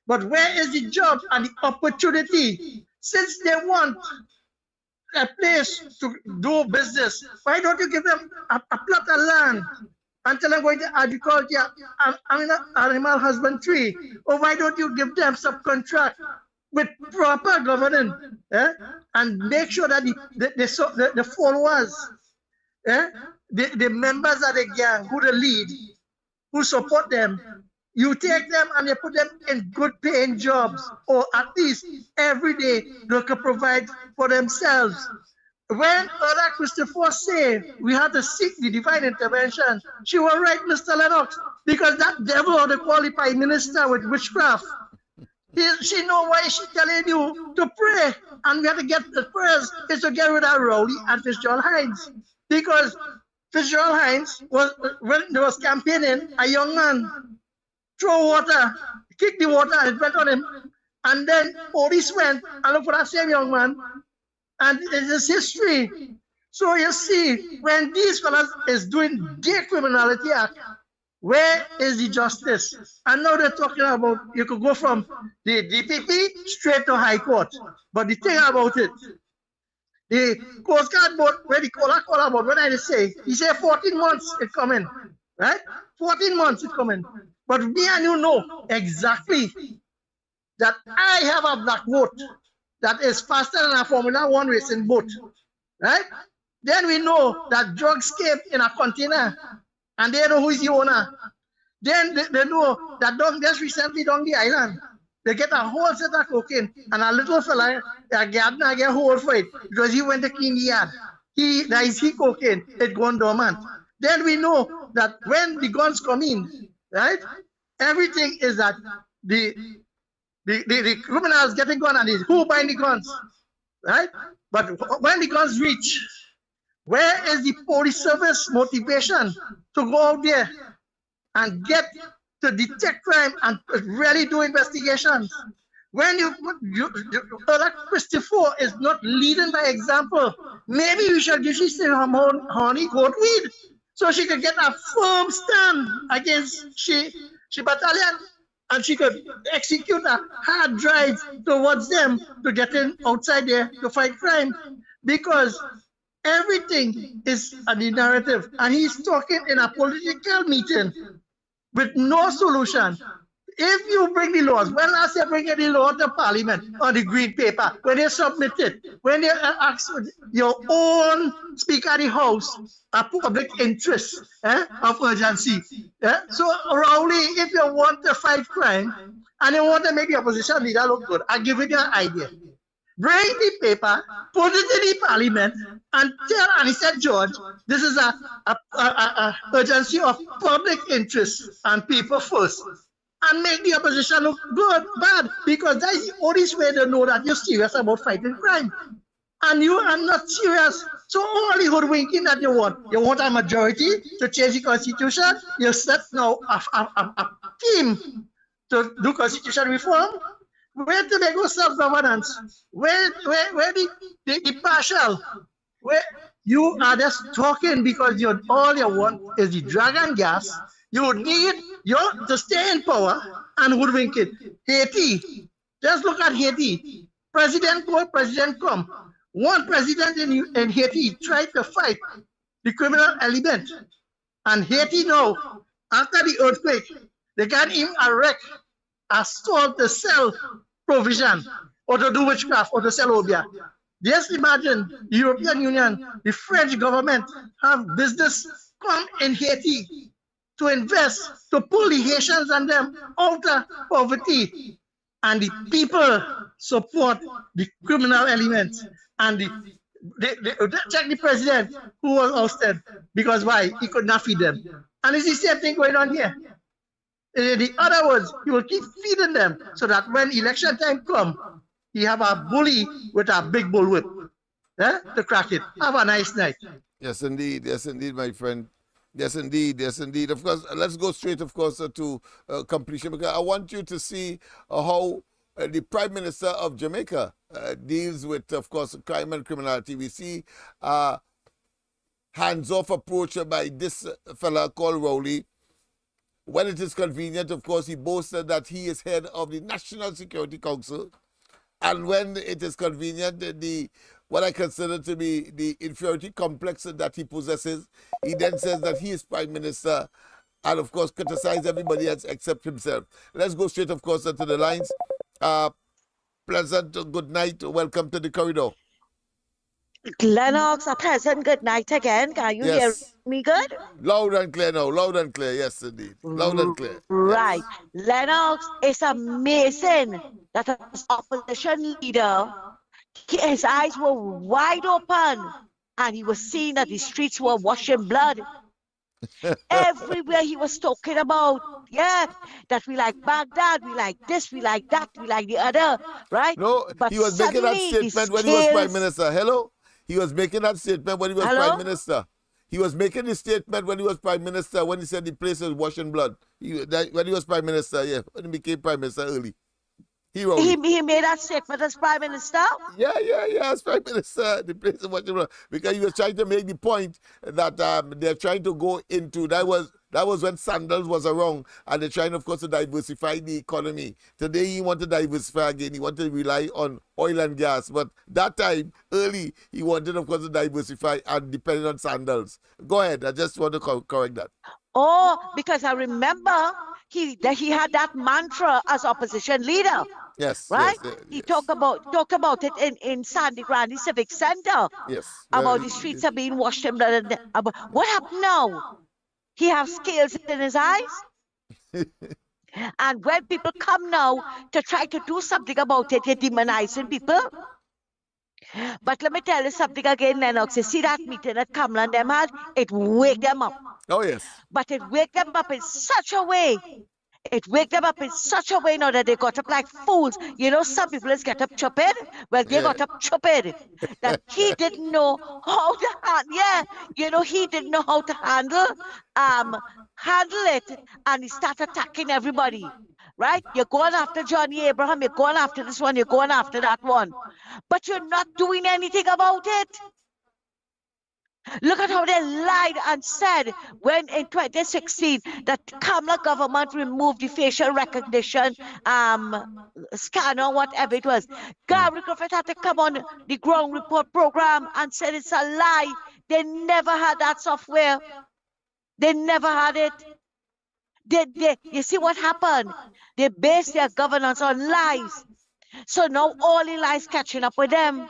But where is the job and the opportunity? Since they want a place to do business, why don't you give them a plot of land and tell them going to agriculture and animal husbandry? Or why don't you give them subcontract with proper governance and make sure that the followers, the members of the gang who the lead, who support them, you take them and you put them in good paying jobs, or at least every day they can provide for themselves. When Ola Christopher said we had to seek the divine intervention, she was right, Mr. Lennox, because that devil or the qualified minister with witchcraft, she know why she telling you to pray, and we have to get the prayers is to get rid of Rowley and Fitzgerald Hines, because Fitzgerald Hines was, when he was campaigning, a young man throw water, kick the water, and it went on him, and then police went and looked for that same young man, and it is history. So you see, when these fellas is doing their criminality act, where is the justice? And now they're talking about you could go from the DPP straight to High Court. But the thing about it, the Coast Guard board, where the caller about, when I say, he said 14 months it coming, right? 14 months it coming. But me and you know exactly that I have a black vote that is faster than a Formula 1 racing boat, right? Then we know that drugs came in a container and they know who is the owner. Then they know that just recently down the island, they get a whole set of cocaine and a little fella, a gardener, get a hold for it because he went to clean the yard. That is cocaine, it gone dormant. Then we know that when the guns come in, right, everything is that the criminals getting gun and who buying the guns, right? But when the guns reach, where is the police service motivation to go out there and get to detect crime and really do investigations? When Christopher is not leading by example, maybe we should give some honey goat weed so she could get a firm stand against she battalion, and she could execute a hard drive towards them to get in outside there to fight crime, because everything is the narrative, and he's talking in a political meeting with no solution. If you bring the laws, when last year bring the law to Parliament on the green paper, when they submit it, when they ask your own Speaker of the House a public interest of urgency. So Rowley, if you want to fight crime and you want to make the opposition leader look good, I'll give you an idea. Bring the paper, put it in the Parliament, and tell Anisette George this is a urgency of public interest and people first, and make the opposition look good, bad, because that is the only way to know that you're serious about fighting crime. And you are not serious. So all the hoodwinking that you want a majority to change the constitution, you set now a team to do constitution reform. Where do they go self-governance? Where the partial? Where You are just talking because all you want is the dragon gas. You need to stay in power and hoodwink it. Haiti, just look at Haiti. President go, president come. One president in Haiti tried to fight the criminal element. And Haiti now, after the earthquake, they got him a wreck, a store to sell provision, or to do witchcraft, or to sell obia. Just imagine the European Union, the French government have business come in Haiti to invest, to pull the Haitians and them out of poverty. And the people support the criminal elements. And check the president who was ousted. Because why? He could not feed them. And it's the same thing going on here. In the other words, you will keep feeding them so that when election time comes, you have a bully with a big bullwhip to crack it. Have a nice night. Yes, indeed. Yes, indeed, my friend. Yes, indeed. Yes, indeed. Of course, let's go straight, of course, to completion, because I want you to see how the Prime Minister of Jamaica deals with, of course, crime and criminality. We see hands-off approach by this fella called Rowley. When it is convenient, of course, he boasted that he is head of the National Security Council. And when it is convenient, what I consider to be the inferiority complex that he possesses, he then says that he is Prime Minister and, of course, criticize everybody else except himself. Let's go straight, of course, to the lines. Pleasant good night. Welcome to the corridor. Lennox, a pleasant good night again. Can you hear me good? Loud and clear now. Loud and clear. Yes, indeed. Loud and clear. Right. Yes. Lennox, it's amazing that as opposition leader, his eyes were wide open and he was seeing that the streets were washing blood. Everywhere he was talking about, that we like Baghdad, we like this, we like that, we like the other, right? No, but he was making that statement when he was Prime Minister. Hello? He was making that statement when he was Prime Minister. He was making the statement when he was Prime Minister, when he said the place was washing blood. When he was Prime Minister, when he became Prime Minister early. He made that statement as Prime Minister? Yeah, as Prime Minister, the place is washing blood. Because he was trying to make the point that they're trying to go into, that was when Sandals was around, and they're trying, of course, to diversify the economy. Today, he wanted to diversify again. He wanted to rely on oil and gas. But that time, early, he wanted, of course, to diversify and depending on Sandals. Go ahead. I just want to correct that. Oh, because I remember he had that mantra as opposition leader. Yes. Right? Yes, he talked about it in Sandy Grande Civic Center. Yes. About the streets are being washed in blood. What happened now? He has scales in his eyes. And when people come now to try to do something about it, they're demonizing people. But let me tell you something again, Lennox. You see that meeting that Kamala and them had? It wake them up. Oh, yes. But it wake them up in such a way. It wake them up in such a way now that they got up like fools. You know, some people just get up stupid. Well, they got up stupid. That he didn't know how to he didn't know how to handle it, and he started attacking everybody. Right? You're going after Johnny Abraham, you're going after this one, you're going after that one. But you're not doing anything about it. Look at how they lied and said when in 2016 that Kamala government removed the facial recognition scanner, whatever it was. Gary Griffith had to come on the ground report program and said it's a lie. They never had that software. They never had it. You see what happened? They based their governance on lies. So now all the lies catching up with them.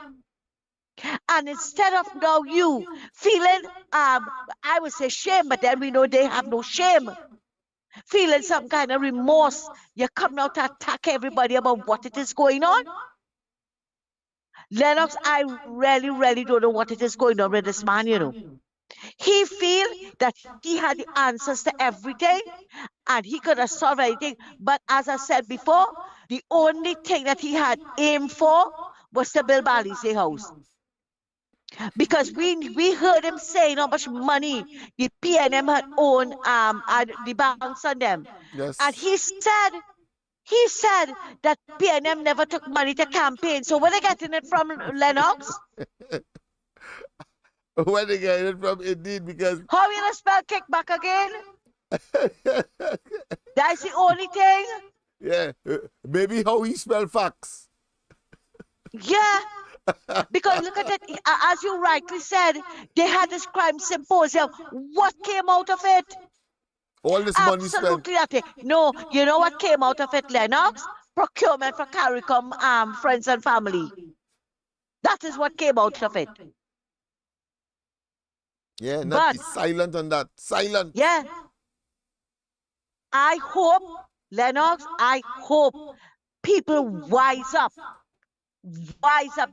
And instead of now you feeling, I would say shame, but then we know they have no shame. Feeling some kind of remorse. You come now to attack everybody about what it is going on. Lennox, I really, really don't know what it is going on with this man, you know. He feel that he had the answers to everything and he could have solved anything. But as I said before, the only thing that he had aimed for was to build Bally's house. Because we heard him saying how much money the PNM had owned the banks on them. Yes. And he said that PNM never took money to campaign. So where are they getting it from, Lennox? Where they get it from, indeed, because How you spell kickback again? That's the only thing. yeah, maybe how he spell facts. Yeah. Because look at it, as you rightly said, they had this crime symposium. What came out of it? All this money spent. Absolutely nothing. No, you know what came out of it, Lennox? Procurement for CARICOM friends and family. That is what came out of it. Yeah, not silent on that. Silent. Yeah. I hope, Lennox, I hope people wise up,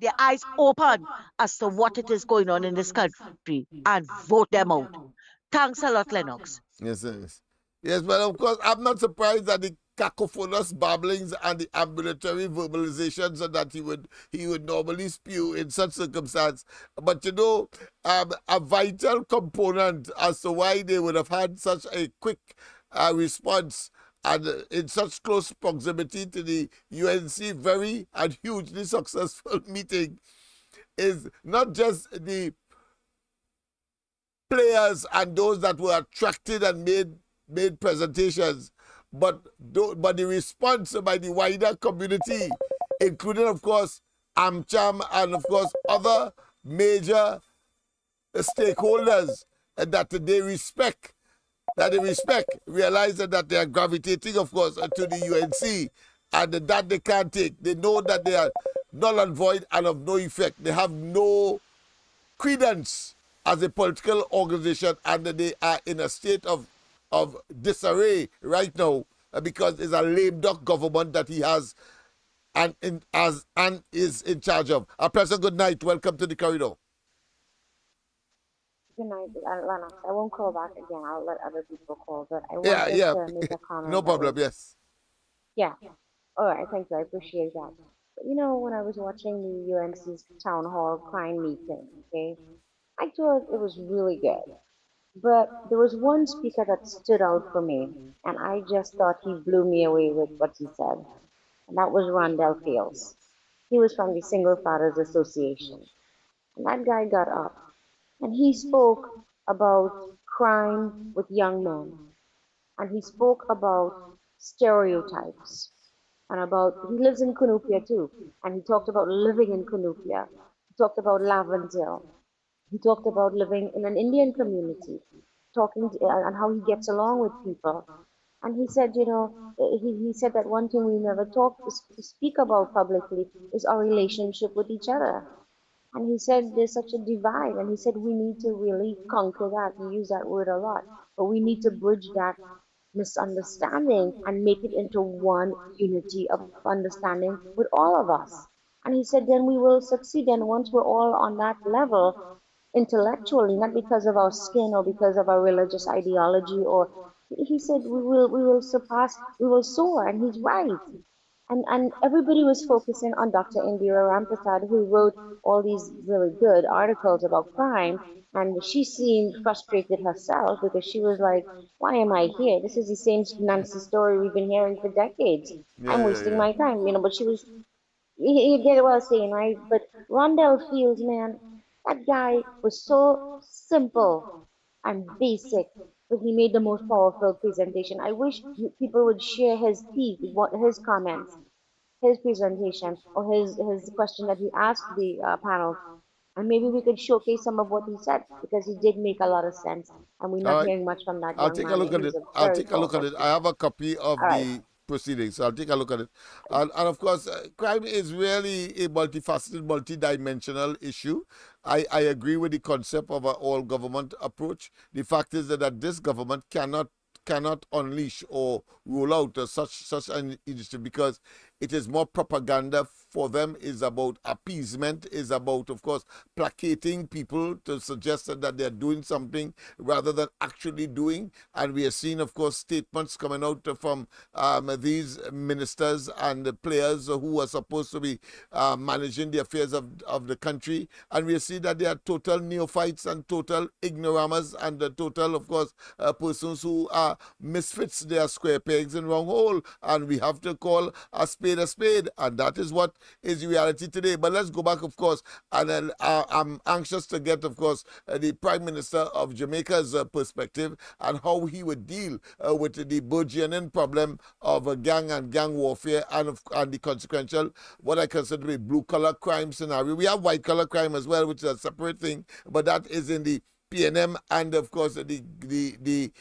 their eyes open as to what it is going on in this country and vote them out. Thanks a lot, Lennox. Yes, yes. Yes, but of course, I'm not surprised at the cacophonous babblings and the ambulatory verbalizations that he would normally spew in such circumstance. But you know, a vital component as to why they would have had such a quick response and in such close proximity to the UNC very and hugely successful meeting is not just the players and those that were attracted and made presentations, but the response by the wider community, including, of course, AmCham and, of course, other major stakeholders that they respect, realize that they are gravitating, of course, to the UNC, and that they can't take. They know that they are null and void and of no effect. They have no credence as a political organization, and they are in a state of disarray right now because it's a lame duck government that he has and is in charge of. President, good night. Welcome to the corridor. Good night, Lennox. I won't call back again. I'll let other people call, but I want to make a comment. No problem. Yes. Yeah. All right. Thank you. I appreciate that. But you know, when I was watching the UMC's town hall crime meeting, okay, I thought it was really good. But there was one speaker that stood out for me, and I just thought he blew me away with what he said. And that was Rondell Fields. He was from the Single Fathers Association. And that guy got up, and he spoke about crime with young men. And he spoke about stereotypes. And about, he lives in Cunupia too. And he talked about living in Cunupia. He talked about Laventille. He talked about living in an Indian community, and how he gets along with people. And he said, you know, he said that one thing we never speak about publicly is our relationship with each other. And he said there's such a divide, and he said we need to really conquer that. He used that word a lot, but we need to bridge that misunderstanding and make it into one unity of understanding with all of us. And he said then we will succeed. And once we're all on that level, intellectually, not because of our skin or because of our religious ideology, or he said we will surpass, we will soar, and he's right. And everybody was focusing on Dr. Indira Ramprasad, who wrote all these really good articles about crime, and she seemed frustrated herself because she was like, why am I here? This is the same Nancy story we've been hearing for decades. I'm wasting my time, you know. But she was, you get what I was saying, right? But Rondell Fields, man, that guy was so simple and basic, but he made the most powerful presentation. I wish people would share his comments, his presentation, or his question that he asked the panel, and maybe we could showcase some of what he said, because he did make a lot of sense, and we're not hearing much from that I'll take a look at it. I'll take a look at it. I have a copy of the proceedings, so I'll take a look at it. And of course, crime is really a multifaceted, multidimensional issue. I agree with the concept of an all-government approach. The fact is that this government cannot unleash or roll out such an initiative, because it is more propaganda for them, is about appeasement, is about, of course, placating people to suggest that they're doing something rather than actually doing. And we are seeing, of course, statements coming out from these ministers and the players who are supposed to be managing the affairs of the country. And we see that they are total neophytes and total ignoramus and the total, of course, persons who are misfits. They are square pegs in wrong hole. And we have to call a spade a spade, and that is what is reality today. But let's go back, of course, and then I'm anxious to get, of course, the Prime Minister of Jamaica's perspective and how he would deal with the burgeoning problem of gang and gang warfare and the consequential, what I consider to be blue-collar crime scenario. We have white-collar crime as well, which is a separate thing, but that is in the PNM and, of course, the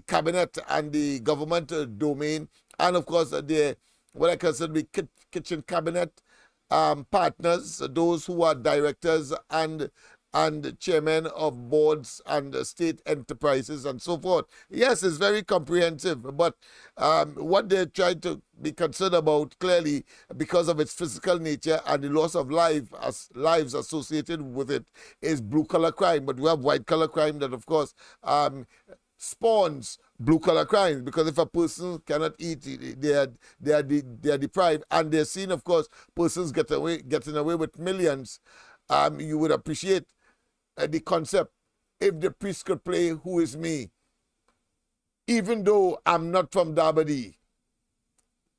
cabinet and the government domain, and, of course, what I consider to be kitchen cabinet partners, those who are directors and chairmen of boards and state enterprises and so forth. Yes, it's very comprehensive, but what they're trying to be concerned about, clearly, because of its physical nature and the loss of lives associated with it, is blue-collar crime. But we have white-collar crime that, of course, spawns blue-collar crimes, because if a person cannot eat, they are deprived, and they're seen, of course, persons getting away with millions. You would appreciate the concept, if the priest could play Who Is Me, even though I'm not from Dabadi.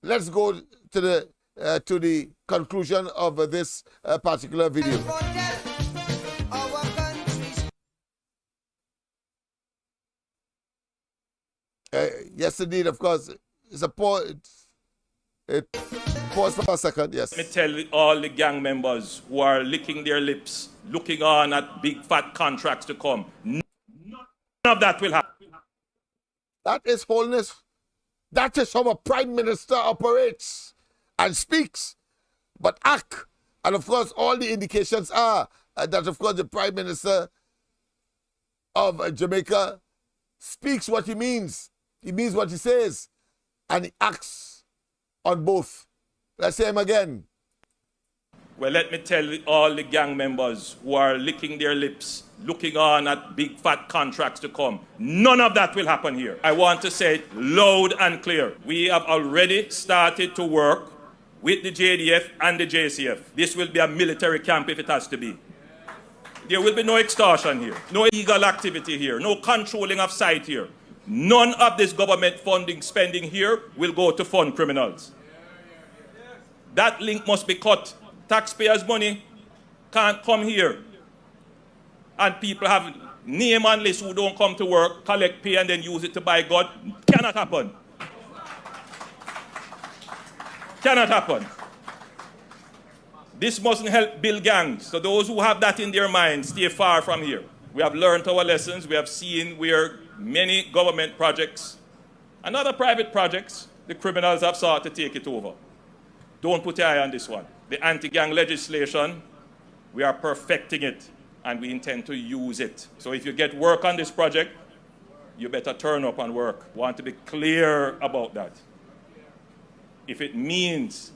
Let's go to the conclusion of this particular video. Yes, indeed, of course. It's a pause. Pause for a second, yes. Let me tell all the gang members who are licking their lips, looking on at big fat contracts to come, none of that will happen. That is wholeness. That is how a Prime Minister operates and speaks, but act. And of course, all the indications are that, of course, the Prime Minister of Jamaica speaks what he means. He means what he says, and he acts on both. Let's say him again. Well, let me tell all the gang members who are licking their lips, looking on at big fat contracts to come, none of that will happen here. I want to say it loud and clear. We have already started to work with the JDF and the JCF. This will be a military camp if it has to be. There will be no extortion here, no illegal activity here, no controlling of site here. None of this government funding spending here will go to fund criminals. That link must be cut. Taxpayers' money can't come here. And people have name and list who don't come to work, collect pay, and then use it to buy God. Cannot happen. Cannot happen. This mustn't help build gangs. So those who have that in their minds, stay far from here. We have learned our lessons. We have seen where many government projects and other private projects, the criminals have sought to take it over. Don't put your eye on this one. The anti-gang legislation, we are perfecting it, and we intend to use it. So if you get work on this project, you better turn up and work. Want to be clear about that. If it means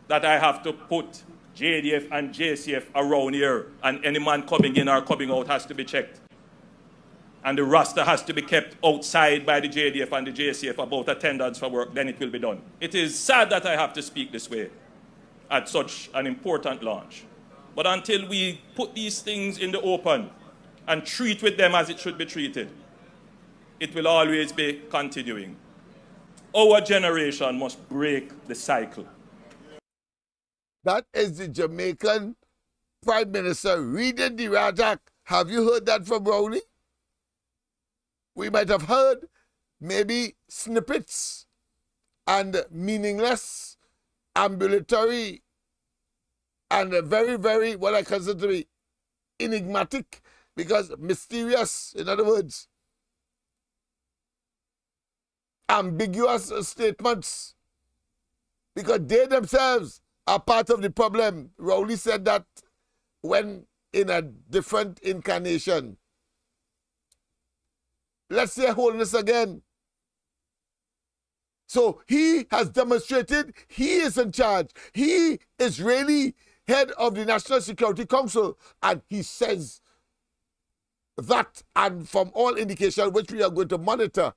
that I have to put JDF and JCF around here, and any man coming in or coming out has to be checked, and the roster has to be kept outside by the JDF and the JCF about attendance for work, then it will be done. It is sad that I have to speak this way at such an important launch. But until we put these things in the open and treat with them as it should be treated, it will always be continuing. Our generation must break the cycle. That is the Jamaican Prime Minister reading the Rajak. Have you heard that from Rowley? We might have heard maybe snippets and meaningless, ambulatory, and very, very, what I consider to be enigmatic, because mysterious, in other words, ambiguous statements, because they themselves are part of the problem. Rowley said that when in a different incarnation. Let's say wholeness again. So he has demonstrated he is in charge. He is really head of the National Security Council, and he says that, and from all indication, which we are going to monitor,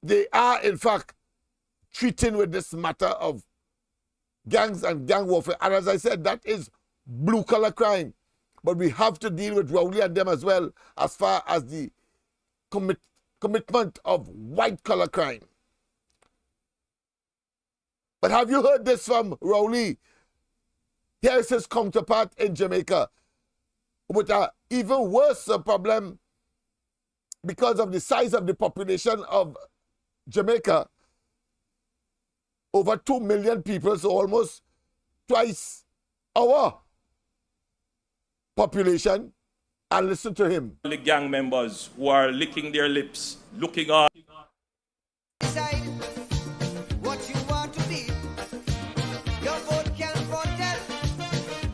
they are in fact treating with this matter of gangs and gang warfare. And as I said, that is blue-collar crime. But we have to deal with Rowley and them as well, as far as the commitment of white-collar crime. But have you heard this from Rowley? Here is his counterpart in Jamaica with an even worse problem because of the size of the population of Jamaica. Over 2 million people, so almost twice our population. And listen to him. The gang members who are licking their lips, looking on. Decide what you want to be. Your vote can foretell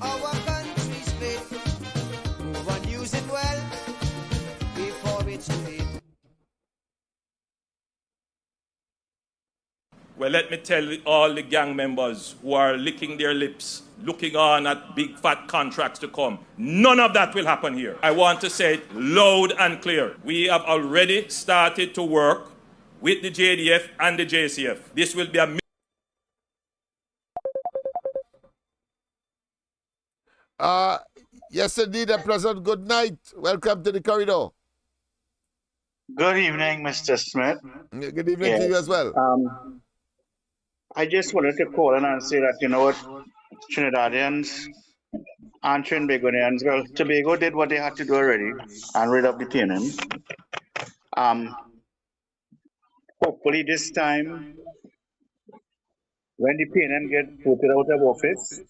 our country's fate. Move and use it well before it's too late. Well, let me tell all the gang members who are licking their lips, looking on at big fat contracts to come, none of that will happen here. I want to say it loud and clear. We have already started to work with the JDF and the JCF. This will be a... Yes, indeed, President. Good night. Welcome to the corridor. Good evening, Mr. Smith. Good evening to you as well. I just wanted to call in and say that, you know what, Trinidadians and Trinbagonians, well, Tobago did what they had to do already and rid of the PNM. Hopefully this time, when the PNM get voted out of office,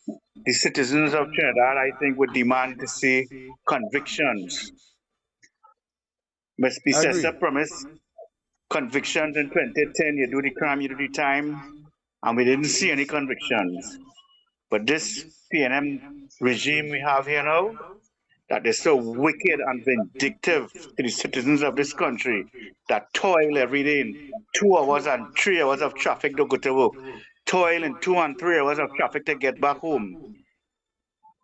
the citizens of Trinidad, I think, would demand to see convictions. Must be Cesar promised convictions in 2010, you do the crime, you do the time, and we didn't see any convictions. But this PNM regime we have here now, that is so wicked and vindictive to the citizens of this country, that toil every day in 2 hours and 3 hours of traffic to go to work, toil in 2 and 3 hours of traffic to get back home.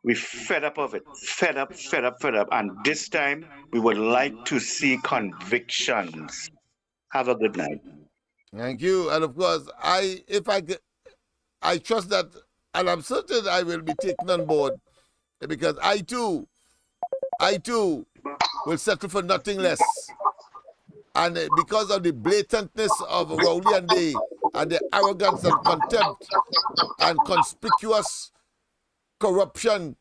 We're fed up of it, fed up. And this time, we would like to see convictions. Have a good night. Thank you. And of course, I trust that, and I'm certain I will be taken on board, because I too will settle for nothing less. And because of the blatantness of Rowley and the arrogance and contempt and conspicuous corruption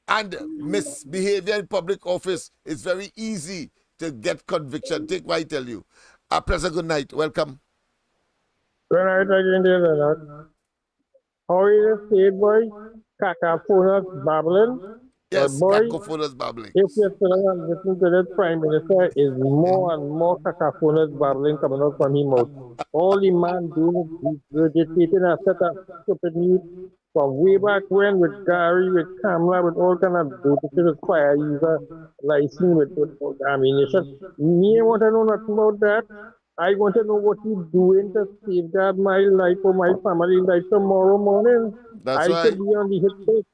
and misbehavior in public office, it's very easy to get conviction. Take what I tell you. President, good night. Welcome. Good night again, dear Lennox. How are you, state boy? Cacophonous babbling? Yes, cacophonous babbling. If you're still listening to this Prime Minister, is more and more cacophonous babbling coming out from him mouth. All the man doing is regurgitating a set of stupid news from way back when with Gary, with Kamala, with all kind of notices with fire user license, with ammunition. Me, I want to know nothing about that. I want to know what he's doing to safeguard my life or my family life tomorrow morning. That's I could be on the hit list.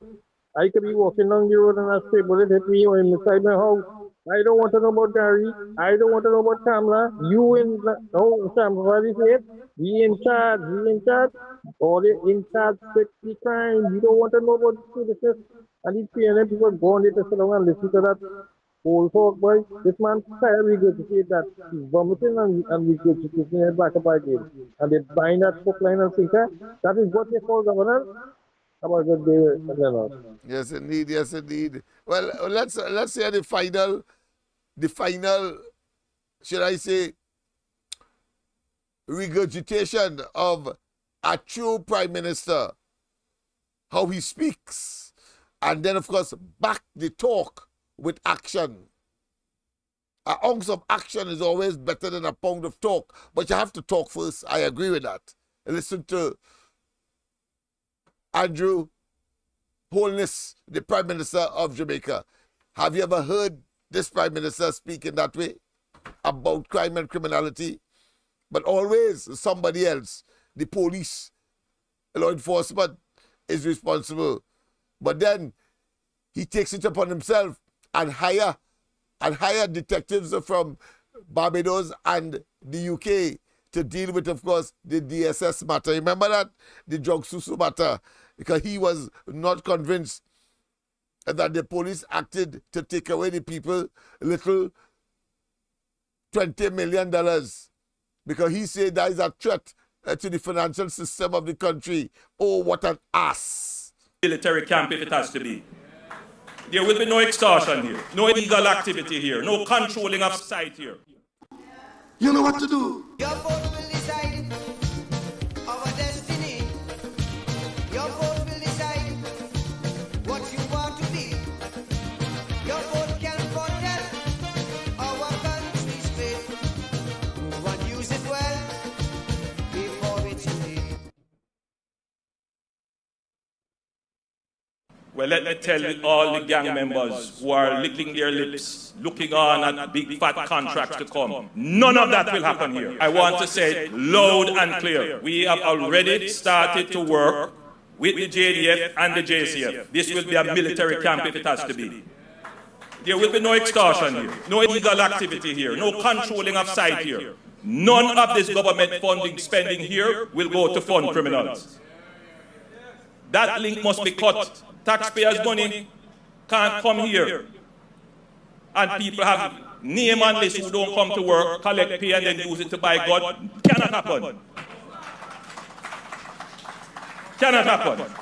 I could be walking down the road and a stray bullet hit me or inside my house. I don't want to know about Gary. I don't want to know about Kamala. You in somebody said, we in charge. Or they in charge with the crime. You don't want to know about this. And these PNM people go on there to sit down and listen to that old talk, boy. This man tired regurgitating that. He's vomiting and regurgitating it back up again. And they bind that hook, line, and sinker. That is what they call governance. How about good day, Yes, indeed. Yes, indeed. Well, let's hear the final, should I say, regurgitation of a true prime minister, how he speaks, and then, of course, back the talk with action. An ounce of action is always better than a pound of talk, but you have to talk first. I agree with that. Listen to Andrew Holness, the Prime Minister of Jamaica. Have you ever heard this Prime Minister speak in that way about crime and criminality? But always somebody else, the police, law enforcement, is responsible. But then he takes it upon himself and hire detectives from Barbados and the UK to deal with, of course, the DSS matter. Remember that? The drug susu matter. Because he was not convinced that the police acted to take away the people little $20 million. Because he said that is a threat to the financial system of the country. Oh, what an ass. Military camp if it has to be. There will be no extortion here, no illegal activity here, no controlling of site here. You know what to do. Your vote will decide our destiny. Your vote will decide what you want to be. Your vote can protect our country's fate. Move and use it well before it's too late. Well, let me tell all the gang members who are licking their lips, looking on at big fat contracts to come, none of that will happen here. I want to say it loud and clear. We have already started to work with the JDF and the JCF. This will be a military camp if it has to be. There will be no extortion here, no illegal activity here, no controlling of site here. None of this government funding spending here will go to fund criminals. That link must be cut. Taxpayers' money can't come here. And people have name on list who don't come to work, collect pay and then use it to buy God. Cannot happen. Cannot happen.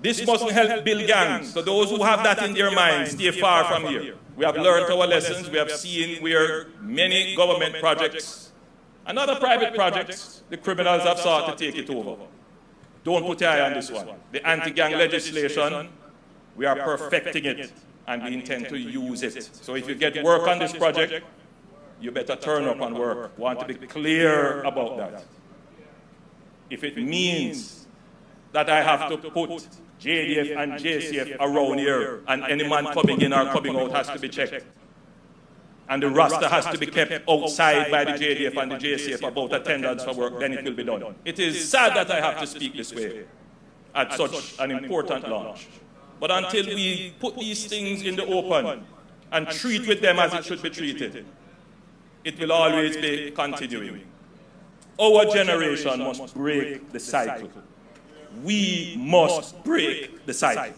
This mustn't help build gangs. So those who have that in their minds, stay far from here. We have learned our lessons. We have seen where many government projects and other private projects, the criminals have sought to take it over. Don't put your eye on this one. The anti-gang legislation, we are perfecting it and we intend to use it. So if you get work on this project, you better turn up and work. Want to be clear about that. If it means that I have to put JDF and JCF around here and any man coming in or coming out has to be checked, and the roster has to be kept outside by the JDF and the JCF about attendance for work, then it will be done. It is sad that I have to speak this way at such an important launch. But until we put these things in the open and treat with them as it should be treated, it will always be continuing. Our generation must break the cycle. We must break the cycle.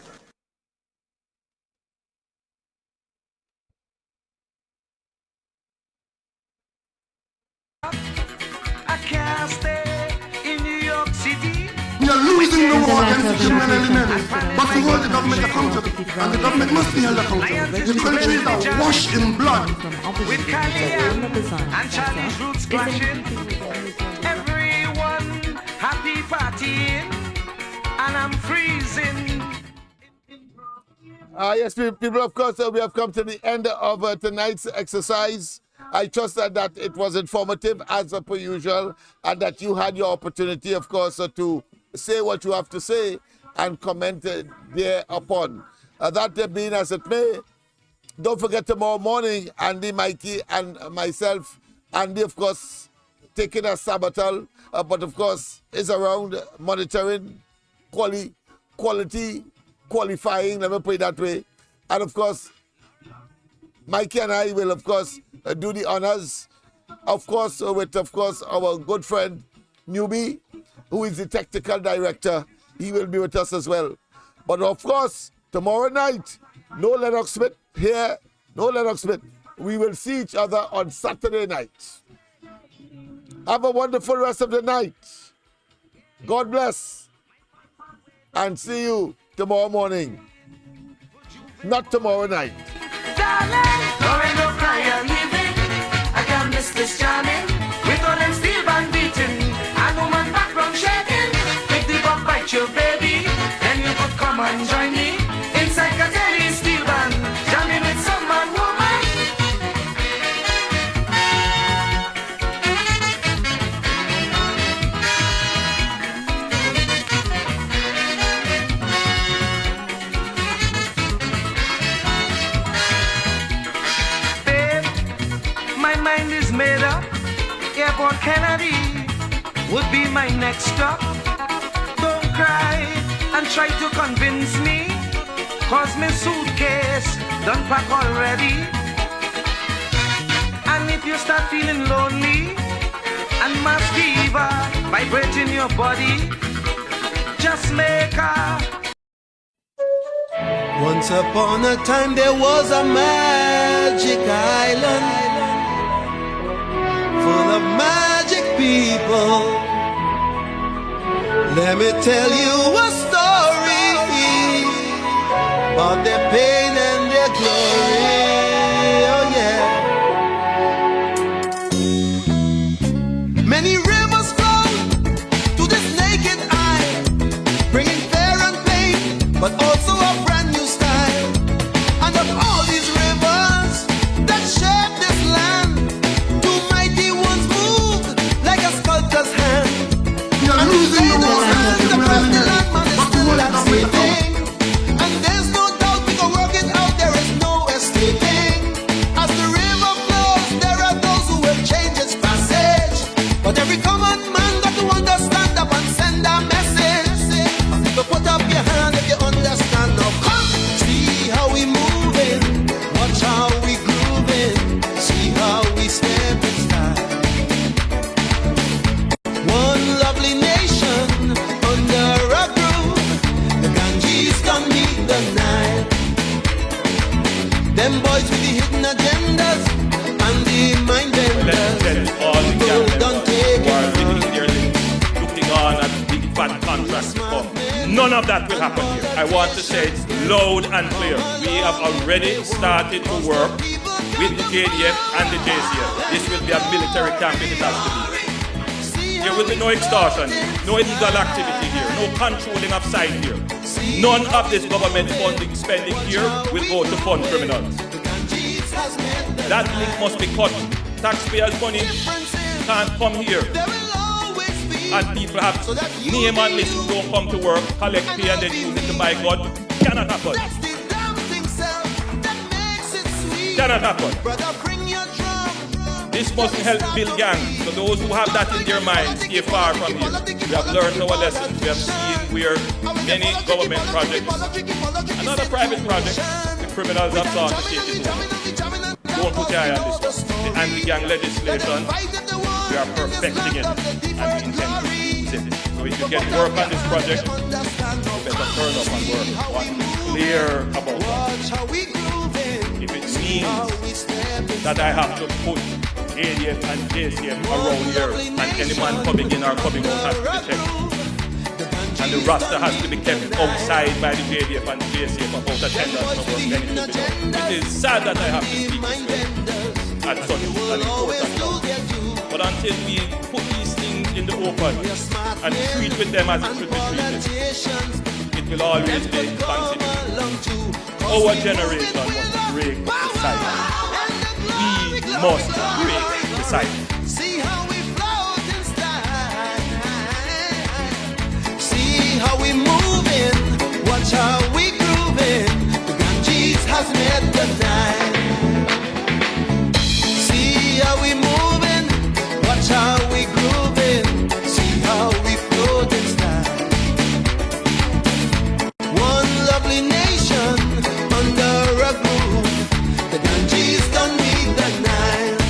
I can't stay in New York City. We are losing the war against the criminal element, but to hold the government accountable, and the government must be held accountable. The country is awash in blood. With Calian and Charlie's roots clashing, everyone happy partying, and I'm freezing. Yes, people, of course, we have come to the end of tonight's exercise. I trust that it was informative as per usual and that you had your opportunity, of course, to say what you have to say and comment thereupon. That being as it may, don't forget tomorrow morning, Andy, Mikey, and myself, Andy, of course, taking a sabbatical, but of course, is around monitoring quality, qualifying, let me put it that way. And of course, Mikey and I will, of course, do the honors, of course, with, of course, our good friend, Newbie, who is the technical director. He will be with us as well. But of course, tomorrow night, no Lennox Smith here, no Lennox Smith. We will see each other on Saturday night. Have a wonderful rest of the night. God bless. And see you tomorrow morning. Not tomorrow night. Darling, no cry living. I can't miss this charming. With all them steel band beating and woman background shaking. Make the buck bite your baby, then you could come and join me inside Catelli steel band, jamming with some man woman. Mind is made up. Airport Kennedy would be my next stop. Don't cry and try to convince me, cause my suitcase done pack already. And if you start feeling lonely and mass fever vibrating your body, just make a. Once upon a time there was a magic island full of magic people. people. Let me tell you a story about their pain and their glory. Oh yeah. Many rivers flow to this naked eye, bringing fear and pain, but also a brand new style. And of all these rivers that shape this land, two mighty ones move like a sculptor's hand. And the land across the land, man, is still that same thing. And there's no doubt we can work it out, there is no escaping. As the river flows, there are those who will change its passage. But every common man got to understand up and send a message. So put up your hand if you understand. Now come, see how we moving, watch how we grooving, see how we step in style. One lovely nation under a groove, the Ganges don't meet the Nile. Them boys with the hidden agendas and the mind benders, don't take it. Looking on at big fat contracts come. None of that will happen here. I want to say it loud and clear. We have already started to work with the JDF and the JCF. This will be a military camp if it has to be. There will be no extortion, no illegal activity here, no controlling of site here. None of this government funding spending here will go to fund criminals. That link must be cut. Taxpayers' money can't come here. And people have name and list who don't come to work, collect pay and then use it to buy God. Cannot happen. Cannot happen. This must help build gangs. So those who have that in their minds, stay far from here. We have learned our lessons. We have seen where many government projects and other private projects, the criminals have sought to take it over. Don't put your eye on this one. The anti-gang legislation, we are perfecting it and we intend to use it. So if you get work on this project, you better turn up and work. I want to be clear about that. If it means that I have to put ADF and JCF around here and any man coming in or coming out has to be checked. And the roster has to be kept outside by the JDF and the JCF about attendance and work, then it will be done. It is sad that I have to speak this way at such an important time. But until we put these things in the open and treat with them as it should be treated, it will always be continued. Our generation must break the cycle. We must break the cycle. See how we float in style. See how we moving, watch how we grooving. The Ganges has met the Nile. See how we moving, watch how we grooving. See how we float in style. One lovely nation under a groove. The Ganges don't meet the Nile.